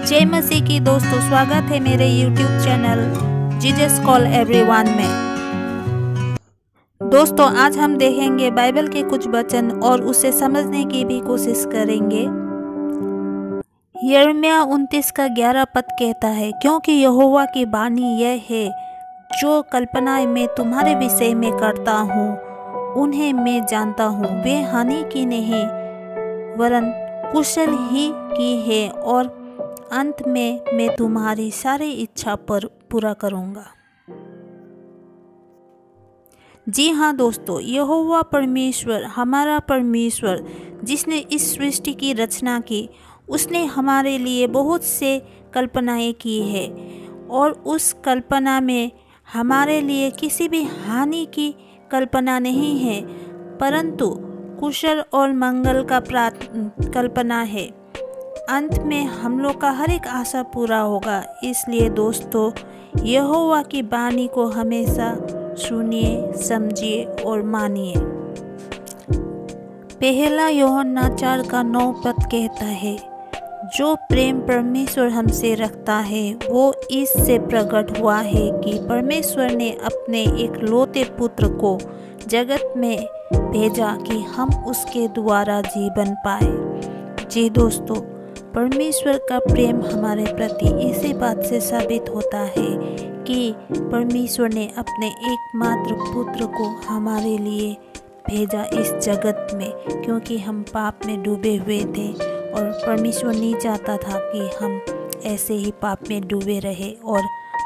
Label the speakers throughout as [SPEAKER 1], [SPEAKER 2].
[SPEAKER 1] जय मसीह की दोस्तों, स्वागत है मेरे YouTube channel Jesus call everyone में। दोस्तों, आज हम देखेंगे बाइबल के कुछ वचन और उसे समझने की भी कोशिश करेंगे। यिर्मयाह 29 का 11 पद कहता है, क्योंकि यहोवा की वाणी यह है, जो कल्पनाएं मैं तुम्हारे विषय में करता हूँ उन्हें मैं जानता हूँ। वे हानि की नहीं वरन कुशल ही की है, और अंत में मैं तुम्हारी सारी इच्छा पर पूरा करूँगा। जी हाँ दोस्तों, यहोवा परमेश्वर, हमारा परमेश्वर जिसने इस सृष्टि की रचना की, उसने हमारे लिए बहुत से कल्पनाएं की है, और उस कल्पना में हमारे लिए किसी भी हानि की कल्पना नहीं है, परंतु कुशल और मंगल का कल्पना है। अंत में हम लोग का हर एक आशा पूरा होगा। इसलिए दोस्तों, यहोवा की वाणी को हमेशा सुनिए, समझिए और मानिए। पहला यूहन्ना 4 का 9 पद कहता है, जो प्रेम परमेश्वर हमसे रखता है वो इससे प्रकट हुआ है कि परमेश्वर ने अपने एकलौते पुत्र को जगत में भेजा कि हम उसके द्वारा जीवन पाए। जी दोस्तों, परमेश्वर का प्रेम हमारे प्रति इसी बात से साबित होता है कि परमेश्वर ने अपने एकमात्र पुत्र को हमारे लिए भेजा इस जगत में, क्योंकि हम पाप में डूबे हुए थे और परमेश्वर नहीं चाहता था कि हम ऐसे ही पाप में डूबे रहे और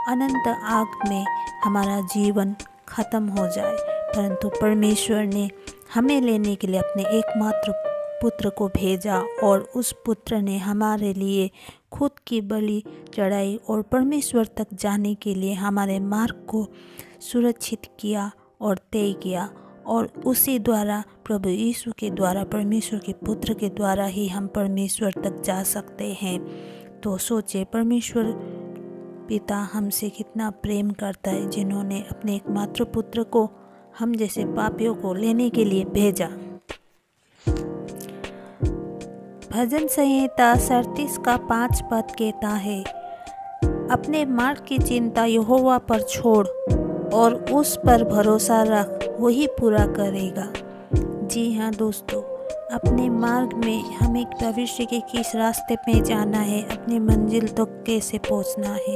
[SPEAKER 1] अनंत आग में हमारा जीवन खत्म हो जाए। परंतु परमेश्वर ने हमें लेने के लिए अपने एकमात्र पुत्र को भेजा, और उस पुत्र ने हमारे लिए खुद की बलि चढ़ाई और परमेश्वर तक जाने के लिए हमारे मार्ग को सुरक्षित किया और तय किया। और उसी द्वारा, प्रभु यीशु के द्वारा, परमेश्वर के पुत्र के द्वारा ही हम परमेश्वर तक जा सकते हैं। तो सोचिए, परमेश्वर पिता हमसे कितना प्रेम करता है, जिन्होंने अपने एकमात्र पुत्र को हम जैसे पापियों को लेने के लिए भेजा। भजन संहिता 37 का 5 पद कहता है, अपने मार्ग की चिंता यहोवा पर छोड़ और उस पर भरोसा रख, वही पूरा करेगा। जी हाँ दोस्तों, अपने मार्ग में हमें भविष्य के किस रास्ते पे जाना है, अपनी मंजिल तक कैसे पहुंचना है,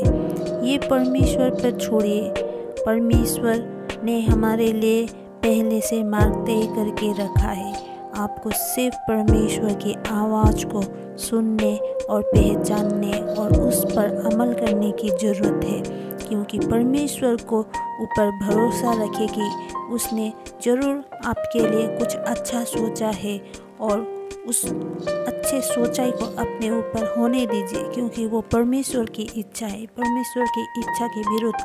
[SPEAKER 1] ये परमेश्वर पर छोड़िए। परमेश्वर ने हमारे लिए पहले से मार्ग तय करके रखा है। आपको सिर्फ परमेश्वर की आवाज़ को सुनने और पहचानने और उस पर अमल करने की ज़रूरत है, क्योंकि परमेश्वर को ऊपर भरोसा रखें कि उसने ज़रूर आपके लिए कुछ अच्छा सोचा है, और उस अच्छे सोचाई को अपने ऊपर होने दीजिए, क्योंकि वो परमेश्वर की इच्छा है। परमेश्वर की इच्छा के विरुद्ध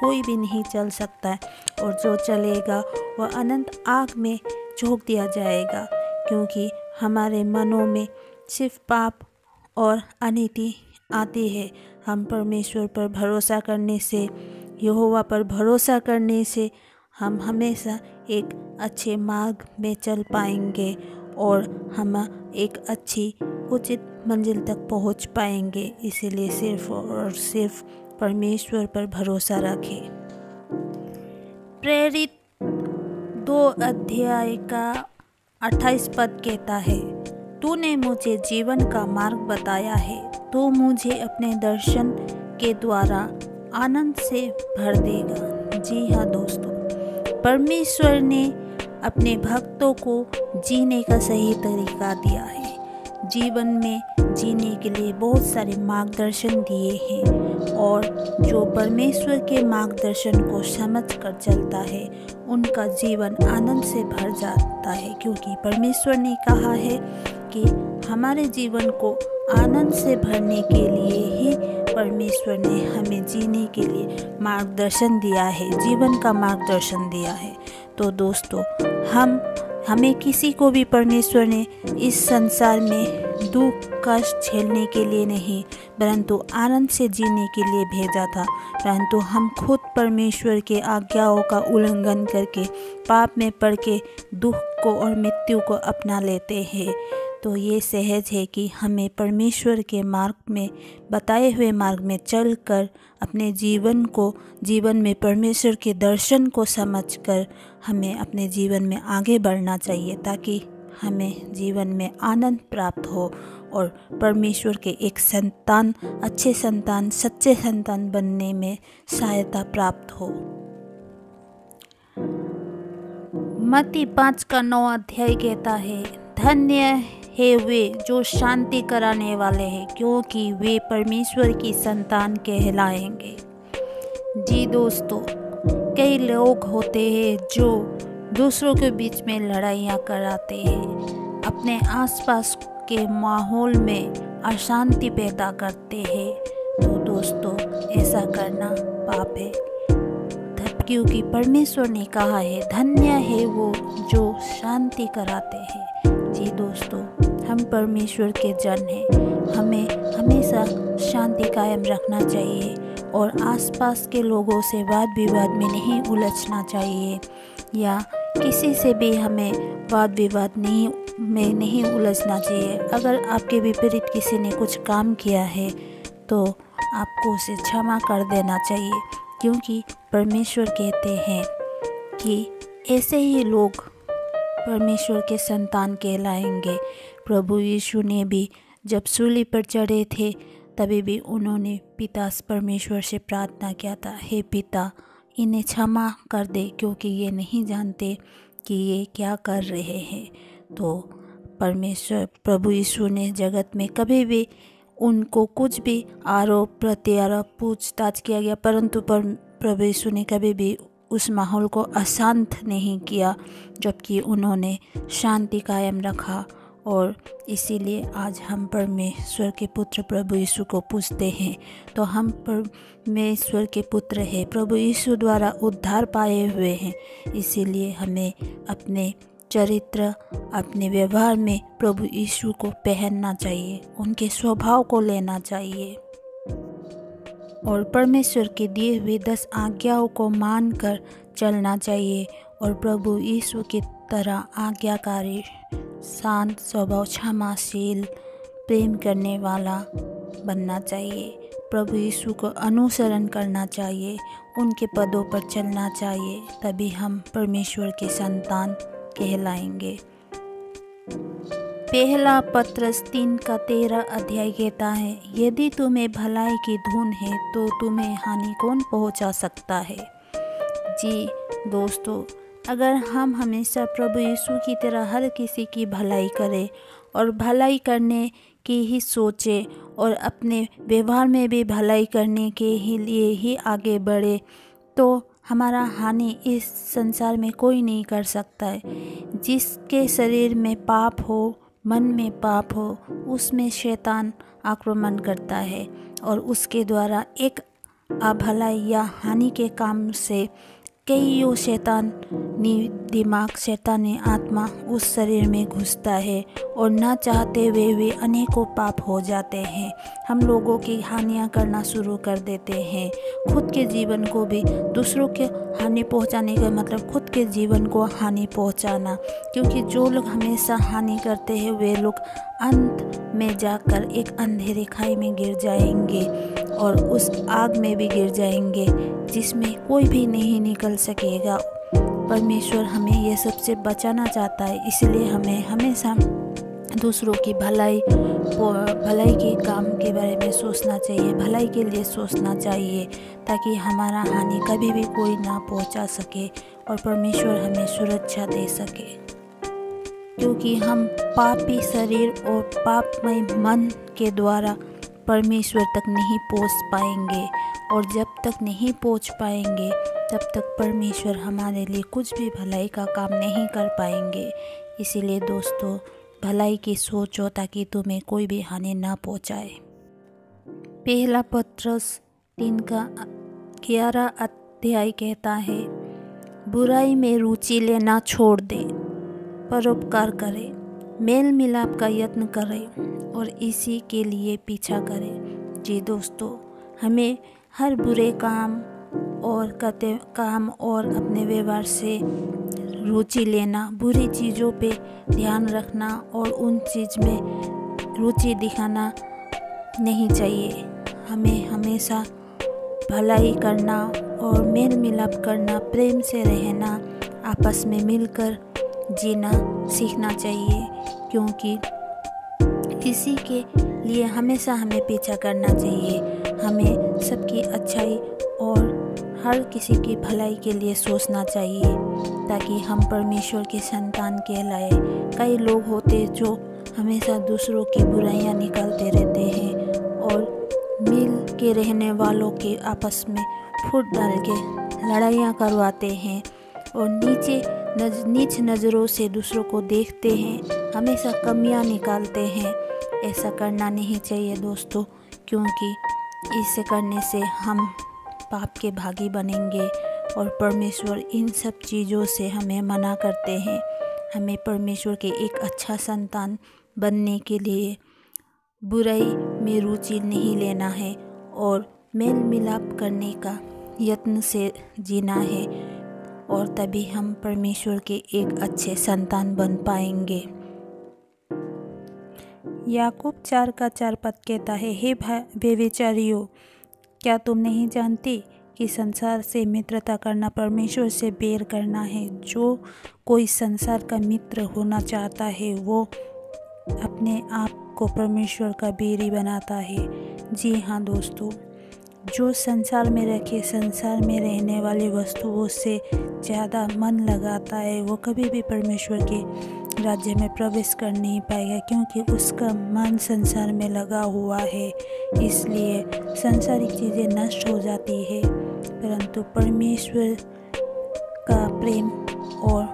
[SPEAKER 1] कोई भी नहीं चल सकता है, और जो चलेगा वह अनंत आग में झोंक दिया जाएगा, क्योंकि हमारे मनों में सिर्फ पाप और अनीति आती है। हम परमेश्वर पर भरोसा करने से, यहोवा पर भरोसा करने से हम हमेशा एक अच्छे मार्ग में चल पाएंगे, और हम एक अच्छी उचित मंजिल तक पहुंच पाएंगे। इसीलिए सिर्फ और सिर्फ परमेश्वर पर भरोसा रखें। प्रेरित 2 अध्याय का 28 पद कहता है, तूने मुझे जीवन का मार्ग बताया है, तो मुझे अपने दर्शन के द्वारा आनंद से भर देगा। जी हाँ दोस्तों, परमेश्वर ने अपने भक्तों को जीने का सही तरीका दिया है। जीवन में जीने के लिए बहुत सारे मार्गदर्शन दिए हैं, और जो परमेश्वर के मार्गदर्शन को समझ कर चलता है उनका जीवन आनंद से भर जाता है, क्योंकि परमेश्वर ने कहा है कि हमारे जीवन को आनंद से भरने के लिए ही परमेश्वर ने हमें जीने के लिए मार्गदर्शन दिया है, जीवन का मार्गदर्शन दिया है। तो दोस्तों, हमें किसी को भी परमेश्वर ने इस संसार में दुख कष्ट झेलने के लिए नहीं, परंतु आनंद से जीने के लिए भेजा था। परंतु हम खुद परमेश्वर के आज्ञाओं का उल्लंघन करके पाप में पड़ के दुख को और मृत्यु को अपना लेते हैं। तो ये सहज है कि हमें परमेश्वर के मार्ग में, बताए हुए मार्ग में चलकर अपने जीवन में परमेश्वर के दर्शन को समझकर हमें अपने जीवन में आगे बढ़ना चाहिए, ताकि हमें जीवन में आनंद प्राप्त हो और परमेश्वर के एक संतान, अच्छे संतान, सच्चे संतान बनने में सहायता प्राप्त हो। मत्ती 5:9 अध्याय कहता है, धन्य है वे जो शांति कराने वाले हैं, क्योंकि वे परमेश्वर की संतान कहलाएंगे। जी दोस्तों, कई लोग होते हैं जो दूसरों के बीच में लड़ाइयाँ कराते हैं, अपने आसपास के माहौल में अशांति पैदा करते हैं। तो दोस्तों, ऐसा करना पाप है, क्योंकि परमेश्वर ने कहा है, धन्य है वो जो शांति कराते हैं। जी दोस्तों, हम परमेश्वर के जन हैं, हमें हमेशा शांति कायम रखना चाहिए और आसपास के लोगों से वाद विवाद में नहीं उलझना चाहिए, या किसी से भी हमें वाद विवाद में नहीं उलझना चाहिए। अगर आपके विपरीत किसी ने कुछ काम किया है तो आपको उसे क्षमा कर देना चाहिए, क्योंकि परमेश्वर कहते हैं कि ऐसे ही लोग परमेश्वर के संतान कहलाएंगे। प्रभु यीशु ने भी जब सूली पर चढ़े थे, तभी भी उन्होंने पिता परमेश्वर से प्रार्थना किया था, हे पिता, इन्हें क्षमा कर दे, क्योंकि ये नहीं जानते कि ये क्या कर रहे हैं। तो परमेश्वर प्रभु यीशु ने जगत में कभी भी उनको कुछ भी आरोप प्रत्यारोप पूछताछ किया गया, परंतु प्रभु यीशु ने कभी भी उस माहौल को अशांत नहीं किया, जबकि उन्होंने शांति कायम रखा। और इसीलिए आज हम परमेश्वर के पुत्र प्रभु यीशु को पूजते हैं। तो हम परमेश्वर के पुत्र हैं, प्रभु यीशु द्वारा उद्धार पाए हुए हैं। इसीलिए हमें अपने चरित्र, अपने व्यवहार में प्रभु यीशु को पहनना चाहिए, उनके स्वभाव को लेना चाहिए और परमेश्वर के दिए हुए 10 आज्ञाओं को मानकर चलना चाहिए और प्रभु यीशु की तरह आज्ञाकारी, शांत स्वभाव, क्षमाशील, प्रेम करने वाला बनना चाहिए। प्रभु यीशु को अनुसरण करना चाहिए, उनके पदों पर चलना चाहिए, तभी हम परमेश्वर के संतान कहलाएंगे। पहला पत्रस 3:13 अध्याय कहता है, यदि तुम्हें भलाई की धुन है तो तुम्हें हानि कौन पहुंचा सकता है। जी दोस्तों, अगर हम हमेशा प्रभु यीशु की तरह हर किसी की भलाई करें और भलाई करने की ही सोचें और अपने व्यवहार में भी भलाई करने के लिए ही आगे बढ़े, तो हमारा हानि इस संसार में कोई नहीं कर सकता है। जिसके शरीर में पाप हो, मन में पाप हो, उसमें शैतान आक्रमण करता है और उसके द्वारा एक अभलाई या हानि के काम से कईयों शैतानी दिमाग, शैतानी आत्मा उस शरीर में घुसता है और ना चाहते हुए भी अनेकों पाप हो जाते हैं। हम लोगों की हानियां करना शुरू कर देते हैं, खुद के जीवन को भी। दूसरों के हानि पहुंचाने का मतलब खुद के जीवन को हानि पहुंचाना, क्योंकि जो लोग हमेशा हानि करते हैं वे लोग अंत में जाकर एक अंधेरे खाई में गिर जाएंगे और उस आग में भी गिर जाएंगे जिसमें कोई भी नहीं निकल सकेगा। परमेश्वर हमें ये सबसे बचाना चाहता है, इसलिए हमें हमेशा दूसरों की भलाई के काम के बारे में सोचना चाहिए, भलाई के लिए सोचना चाहिए, ताकि हमारा हानि कभी भी कोई ना पहुंचा सके और परमेश्वर हमें सुरक्षा दे सके। क्योंकि हम पापी शरीर और पापमय मन के द्वारा परमेश्वर तक नहीं पहुंच पाएंगे, और जब तक नहीं पहुंच पाएंगे तब तक परमेश्वर हमारे लिए कुछ भी भलाई का काम नहीं कर पाएंगे। इसीलिए दोस्तों, भलाई की सोचो ताकि तुम्हें कोई भी हानि ना पहुंचाए। पहला पत्रस 3:11 अध्याय कहता है, बुराई में रुचि लेना छोड़ दे, परोपकार करे, मेल मिलाप का यत्न करे और इसी के लिए पीछा करे। जी दोस्तों, हमें हर बुरे काम और अपने व्यवहार से रुचि लेना, बुरी चीज़ों पे ध्यान रखना और उन चीज़ में रुचि दिखाना नहीं चाहिए। हमें हमेशा भलाई करना और मेल मिलाप करना, प्रेम से रहना, आपस में मिलकर जीना सीखना चाहिए, क्योंकि किसी के लिए हमेशा हमें पीछा करना चाहिए। हमें सबकी अच्छाई और हर किसी की भलाई के लिए सोचना चाहिए, ताकि हम परमेश्वर के संतान कहलाए। कई लोग होते जो हमेशा दूसरों की बुराइयां निकालते रहते हैं और मिल के रहने वालों के आपस में फूट डाल के लड़ाइयाँ करवाते हैं और नीच नज़रों से दूसरों को देखते हैं, हमेशा कमियां निकालते हैं। ऐसा करना नहीं चाहिए दोस्तों, क्योंकि इसे करने से हम पाप के भागी बनेंगे और परमेश्वर इन सब चीज़ों से हमें मना करते हैं। हमें परमेश्वर के एक अच्छा संतान बनने के लिए बुराई में रुचि नहीं लेना है और मेल मिलाप करने का यत्न से जीना है, और तभी हम परमेश्वर के एक अच्छे संतान बन पाएंगे। याकूब 4:4 कहता है, हे बेविचारियों, क्या तुम नहीं जानते कि संसार से मित्रता करना परमेश्वर से बैर करना है? जो कोई संसार का मित्र होना चाहता है वो अपने आप को परमेश्वर का बैरी बनाता है। जी हाँ दोस्तों, जो संसार में रखे, संसार में रहने वाली वस्तुओं से ज़्यादा मन लगाता है, वो कभी भी परमेश्वर के राज्य में प्रवेश कर नहीं पाएगा, क्योंकि उसका मन संसार में लगा हुआ है। इसलिए सांसारिक चीज़ें नष्ट हो जाती है, परंतु परमेश्वर का प्रेम और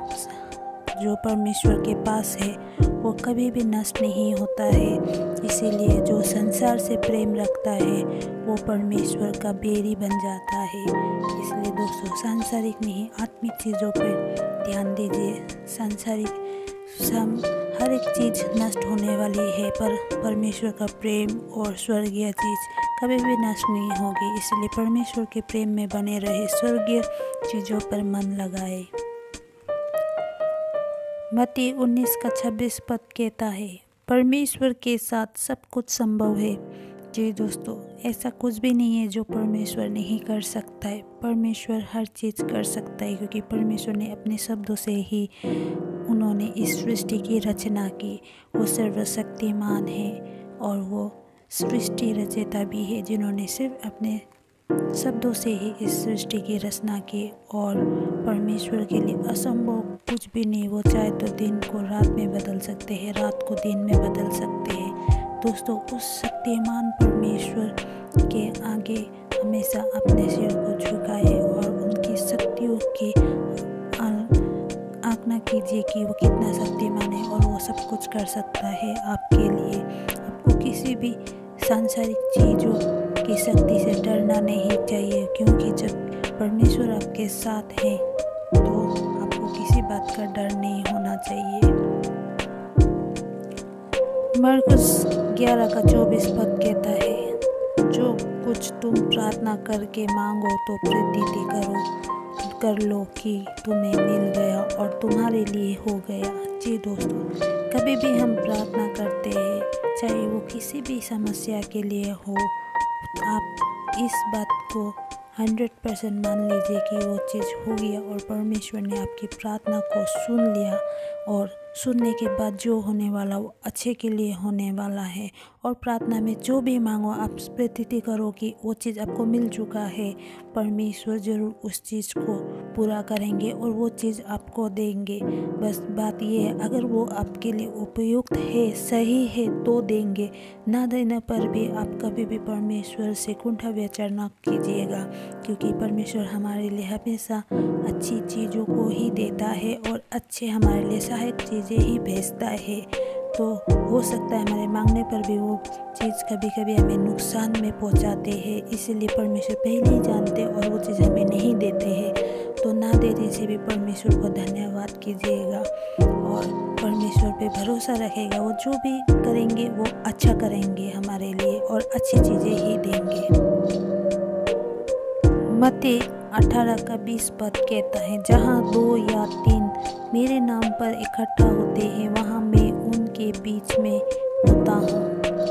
[SPEAKER 1] जो परमेश्वर के पास है वो कभी भी नष्ट नहीं होता है। इसीलिए जो संसार से प्रेम रखता है वो परमेश्वर का बैरी बन जाता है। इसलिए दोस्तों, सांसारिक नहीं आत्मिक चीज़ों पर ध्यान दीजिए। सांसारिक हर एक चीज़ नष्ट होने वाली है, पर परमेश्वर का प्रेम और स्वर्गीय चीज़ कभी भी नष्ट नहीं होगी। इसलिए परमेश्वर के प्रेम में बने रहे, स्वर्गीय चीज़ों पर मन लगाए। मत्ती 19:26 कहता है, परमेश्वर के साथ सब कुछ संभव है। जी दोस्तों, ऐसा कुछ भी नहीं है जो परमेश्वर नहीं कर सकता है। परमेश्वर हर चीज़ कर सकता है, क्योंकि परमेश्वर ने अपने शब्दों से ही उन्होंने इस सृष्टि की रचना की। वो सर्वशक्तिमान है और वो सृष्टि रचयिता भी है, जिन्होंने सिर्फ अपने शब्दों से ही इस सृष्टि की रचना की। और परमेश्वर के लिए असंभव कुछ भी नहीं। वो चाहे तो दिन को रात में बदल सकते हैं, रात को दिन में बदल सकते हैं। दोस्तों, उस शक्तिमान परमेश्वर के आगे हमेशा अपने सिर को झुकाए और उनकी शक्तियों की आंकना कीजिए कि वो कितना शक्तिमान है और वो सब कुछ कर सकता है आपके लिए। आपको किसी भी सांसारिक चीज़ों की शक्ति से डरना नहीं चाहिए, क्योंकि जब परमेश्वर आपके साथ है तो आपको किसी बात का डर नहीं होना चाहिए। मरकुस 11:24 कहता है, जो कुछ तुम प्रार्थना करके मांगो तो प्रतीति कर लो कि तुम्हें मिल गया और तुम्हारे लिए हो गया। जी दोस्तों, कभी भी हम प्रार्थना करते हैं, चाहे वो किसी भी समस्या के लिए हो, आप इस बात को 100% मान लीजिए कि वो चीज़ हो गया और परमेश्वर ने आपकी प्रार्थना को सुन लिया, और सुनने के बाद जो होने वाला वो अच्छे के लिए होने वाला है। और प्रार्थना में जो भी मांगो, आप प्रतीति करो कि वो चीज़ आपको मिल चुका है। परमेश्वर ज़रूर उस चीज़ को पूरा करेंगे और वो चीज़ आपको देंगे। बस बात ये है, अगर वो आपके लिए उपयुक्त है, सही है तो देंगे, ना देने पर भी आप कभी भी परमेश्वर से कुंठा विचार ना कीजिएगा, क्योंकि परमेश्वर हमारे लिए हमेशा अच्छी चीज़ों को ही देता है और अच्छे हमारे लिए सहायक चीज़ें ही भेजता है। तो हो सकता है हमारे मांगने पर भी वो चीज़ कभी कभी हमें नुकसान में पहुंचाते हैं, इसीलिए परमेश्वर पहले ही जानते और वो चीज़ हमें नहीं देते हैं। तो ना देने से भी परमेश्वर को धन्यवाद कीजिएगा और परमेश्वर पे भरोसा रखेगा। वो जो भी करेंगे वो अच्छा करेंगे हमारे लिए और अच्छी चीज़ें ही देंगे। मत्ती 18:20 कहता है, जहाँ 2 या 3 मेरे नाम पर इकट्ठा होते हैं वहाँ मैं उनके बीच में होता हूँ।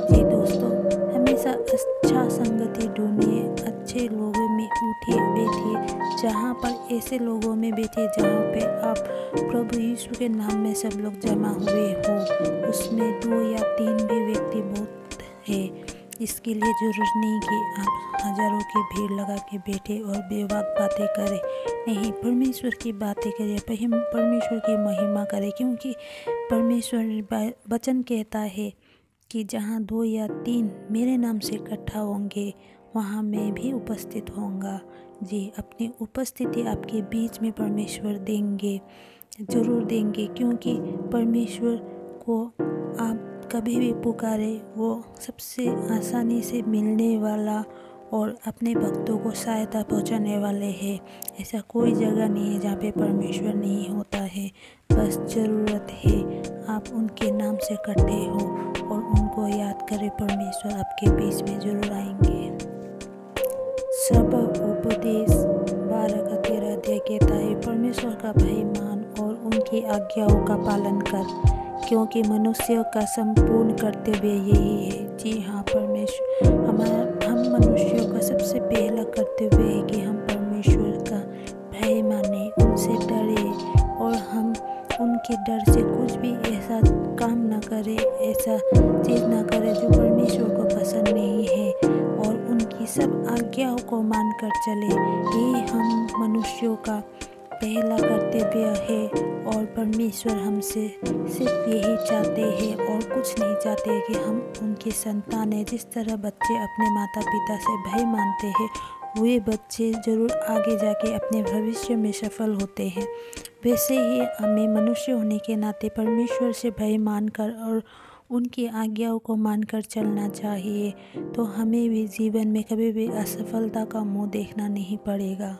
[SPEAKER 1] जी दोस्तों, हमेशा अच्छा संगति ढूंढिए, अच्छे लोगों में उठिए बैठिए, जहाँ पर ऐसे लोगों में बैठिए जहाँ पे आप प्रभु यीशु के नाम में सब लोग जमा हुए हो। उसमें 2 या 3 भी व्यक्ति बहुत है। इसके लिए जरूरत नहीं कि आप हजारों की भीड़ लगा के बैठे और बेवक बातें करें। नहीं, परमेश्वर की बातें करें, परमेश्वर की महिमा करें, क्योंकि परमेश्वर वचन कहता है कि जहाँ 2 या 3 मेरे नाम से इकट्ठा होंगे वहाँ मैं भी उपस्थित होऊंगा। जी, अपनी उपस्थिति आपके बीच में परमेश्वर देंगे, ज़रूर देंगे, क्योंकि परमेश्वर को आप कभी भी पुकारे वो सबसे आसानी से मिलने वाला और अपने भक्तों को सहायता पहुंचाने वाले हैं। ऐसा कोई जगह नहीं है जहाँ पे परमेश्वर नहीं होता है। बस ज़रूरत है आप उनके नाम से इकट्ठे हो और उनको याद करें, परमेश्वर आपके बीच में जरूर आएंगे। सब उपदेश 12 का 13 अध्याय कहता है, परमेश्वर का भय मान और उनकी आज्ञाओं का पालन कर, क्योंकि मनुष्य का संपूर्ण कर्तव्य यही है। जी हाँ, परमेश्वर हम मनुष्यों का सबसे पहला कर्तव्य है कि हम परमेश्वर का भय माने, उनसे डरे और हम उनके डर से कुछ भी ऐसा काम ना करें, ऐसा चीज़ ना करें जो परमेश्वर को पसंद नहीं है, और उनकी सब आज्ञाओं को मान कर चले। ये हम मनुष्यों का पहला कर्तव्य है और परमेश्वर हमसे सिर्फ यही चाहते हैं और कुछ नहीं चाहते कि हम उनकी संतान हैं। जिस तरह बच्चे अपने माता पिता से भय मानते हैं, वे बच्चे ज़रूर आगे जाके अपने भविष्य में सफल होते हैं। वैसे ही हमें मनुष्य होने के नाते परमेश्वर से भय मानकर और उनकी आज्ञाओं को मानकर चलना चाहिए, तो हमें भी जीवन में कभी भी असफलता का मुंह देखना नहीं पड़ेगा।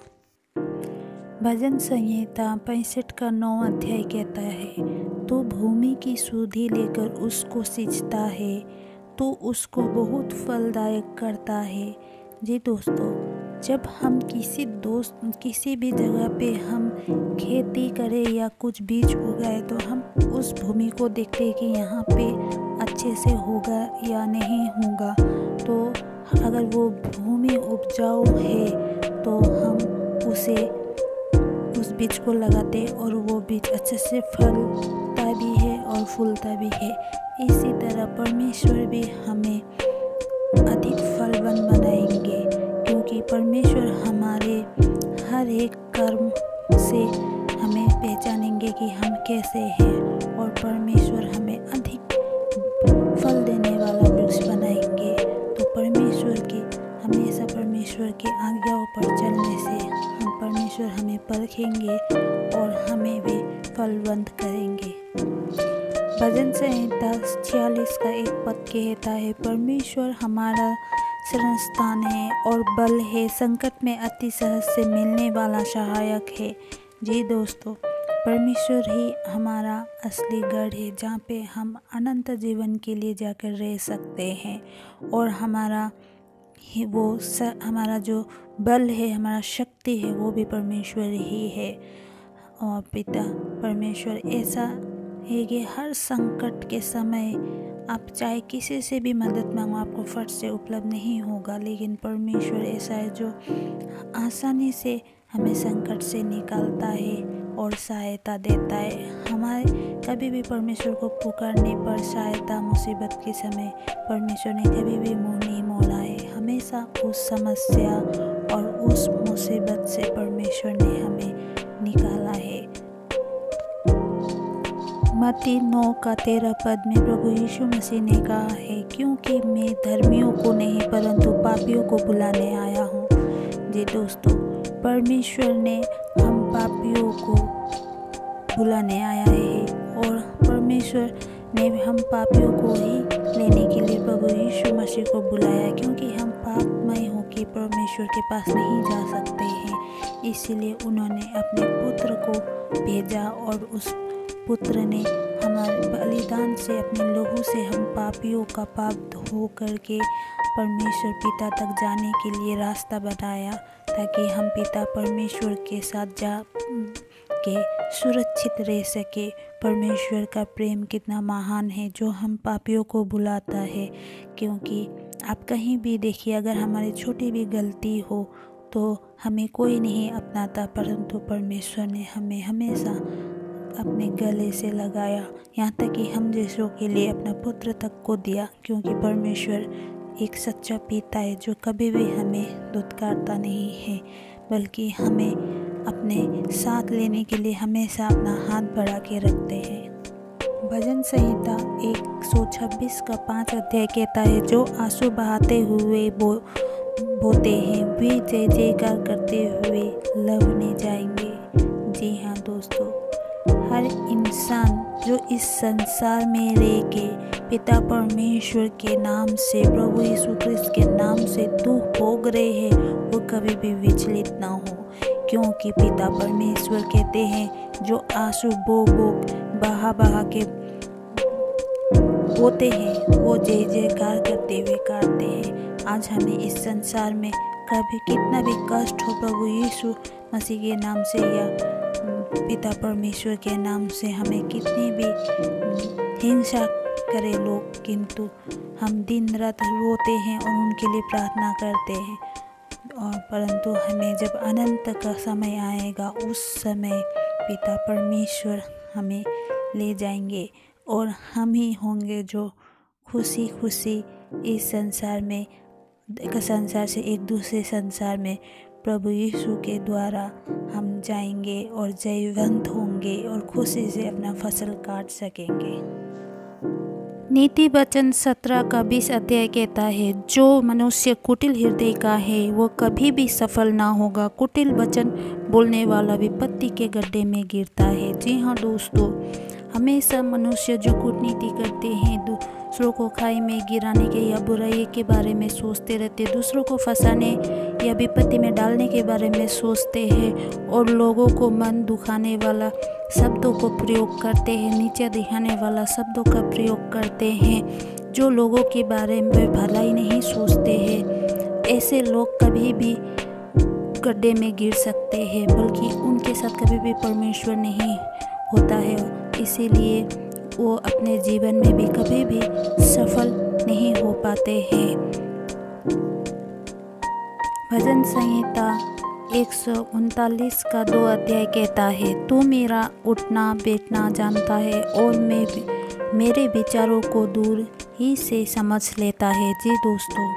[SPEAKER 1] भजन संहिता 65 का 9 अध्याय कहता है, तो भूमि की सुधि लेकर उसको सींचता है, तो उसको बहुत फलदायक करता है। जी दोस्तों, जब हम किसी भी जगह पे हम खेती करें या कुछ बीज उगाए, तो हम उस भूमि को देखते हैं कि यहाँ पे अच्छे से होगा या नहीं होगा। तो अगर वो भूमि उपजाऊ है तो हम उस बीज को लगाते और वो बीज अच्छे से फलता भी है और फूलता भी है। इसी तरह परमेश्वर भी हमें अधिक फलवान बनाएंगे, क्योंकि परमेश्वर हमारे हर एक कर्म से हमें पहचानेंगे कि हम कैसे हैं, और परमेश्वर हमें अधिक फल देने वाला वृक्ष बनाएंगे। तो हमेशा परमेश्वर की आज्ञाओं पर चलने से परमेश्वर हमें परखेंगे और हमें भी फलवंत करेंगे। भजन संहिता 46 का 1 पद कहता है, परमेश्वर हमारा शरण स्थान है और बल है, संकट में अति सहज से मिलने वाला सहायक है। जी दोस्तों, परमेश्वर ही हमारा असली गढ़ है, जहाँ पे हम अनंत जीवन के लिए जाकर रह सकते हैं, और हमारा जो बल है, हमारा शक्ति है, वो भी परमेश्वर ही है। और पिता परमेश्वर ऐसा है कि हर संकट के समय आप चाहे किसी से भी मदद मांगो, आपको फट से उपलब्ध नहीं होगा, लेकिन परमेश्वर ऐसा है जो आसानी से हमें संकट से निकालता है और सहायता देता है। हमारे कभी भी परमेश्वर को पुकारने पर सहायता मुसीबत के समय परमेश्वर ने कभी भी मुंह नहीं मोड़ा है। हमेशा उस समस्या और उस मुसीबत से परमेश्वर ने हमें निकाला है। मत्ती 9 का 13 पद में प्रभु यीशु मसीह ने कहा है, क्योंकि मैं धर्मियों को नहीं परंतु पापियों को बुलाने आया हूँ। जी दोस्तों, परमेश्वर ने हम पापियों को बुलाने आया है, और परमेश्वर ने हम पापियों को ही लेने के लिए प्रभु यीशु मसीह को बुलाया, क्योंकि हम पापमय होकर परमेश्वर के पास नहीं जा सकते हैं। इसीलिए उन्होंने अपने पुत्र को भेजा, और उस पुत्र ने हमारे बलिदान से, अपने लहू से हम पापियों का पाप धो करके परमेश्वर पिता तक जाने के लिए रास्ता बनाया, ताकि हम पिता परमेश्वर के साथ के सुरक्षित रह सके। परमेश्वर का प्रेम कितना महान है जो हम पापियों को बुलाता है। क्योंकि आप कहीं भी देखिए, अगर हमारी छोटी भी गलती हो तो हमें कोई नहीं अपनाता, परंतु परमेश्वर ने हमें हमेशा अपने गले से लगाया, यहाँ तक कि हम जैसों के लिए अपना पुत्र तक को दिया। क्योंकि परमेश्वर एक सच्चा पिता है जो कभी भी हमें दुत्कारता नहीं है, बल्कि हमें अपने साथ लेने के लिए हमेशा अपना हाथ बढ़ा के रखते हैं। भजन संहिता 126 का 5 अध्याय कहता है, जो आंसू बहाते हुए बोते हैं वे जय जयकार करते हुए लवने जाएंगे। जी हाँ दोस्तों, हर इंसान जो इस संसार में रह के पिता परमेश्वर के नाम से, प्रभु यीशु क्रिस्त के नाम से दुख भोग रहे हैं, वो कभी भी विचलित ना हो। क्योंकि पिता परमेश्वर कहते हैं, जो आंसू बहा के बोते हैं वो जय जयकार करते हुए काटते हैं। आज हमें इस संसार में कभी कितना भी कष्ट हो, प्रभु यीशु मसीह के नाम से या पिता परमेश्वर के नाम से हमें कितनी भी हिंसा करे लोग, किंतु हम दिन रात रोते हैं और उनके लिए प्रार्थना करते हैं। और परंतु हमें जब अनंत का समय आएगा, उस समय पिता परमेश्वर हमें ले जाएंगे और हम ही होंगे जो खुशी खुशी इस संसार से एक दूसरे संसार में प्रभु यीशु के द्वारा हम जाएंगे और जयवंत होंगे और खुशी से अपना फसल काट सकेंगे। नीति वचन 17 का 20 अध्याय कहता है, जो मनुष्य कुटिल हृदय का है वो कभी भी सफल ना होगा। कुटिल वचन बोलने वाला विपत्ति के गड्ढे में गिरता है। जी हाँ दोस्तों, हमेशा मनुष्य जो कूटनीति करते हैं, दूसरों को खाई में गिराने के या बुराई के बारे में सोचते रहते, दूसरों को फंसाने या विपत्ति में डालने के बारे में सोचते हैं और लोगों को मन दुखाने वाला शब्दों को प्रयोग करते हैं, नीचे दिखाने वाला शब्दों का प्रयोग करते हैं, जो लोगों के बारे में भलाई नहीं सोचते हैं। ऐसे लोग कभी भी गड्ढे में गिर सकते हैं, बल्कि उनके साथ कभी भी परमेश्वर नहीं होता है। इसीलिए वो अपने जीवन में भी कभी भी सफल नहीं हो पाते हैं। भजन संहिता 139 का 2 अध्याय कहता है, तू मेरा उठना बैठना जानता है और मेरे विचारों को दूर ही से समझ लेता है। जी दोस्तों,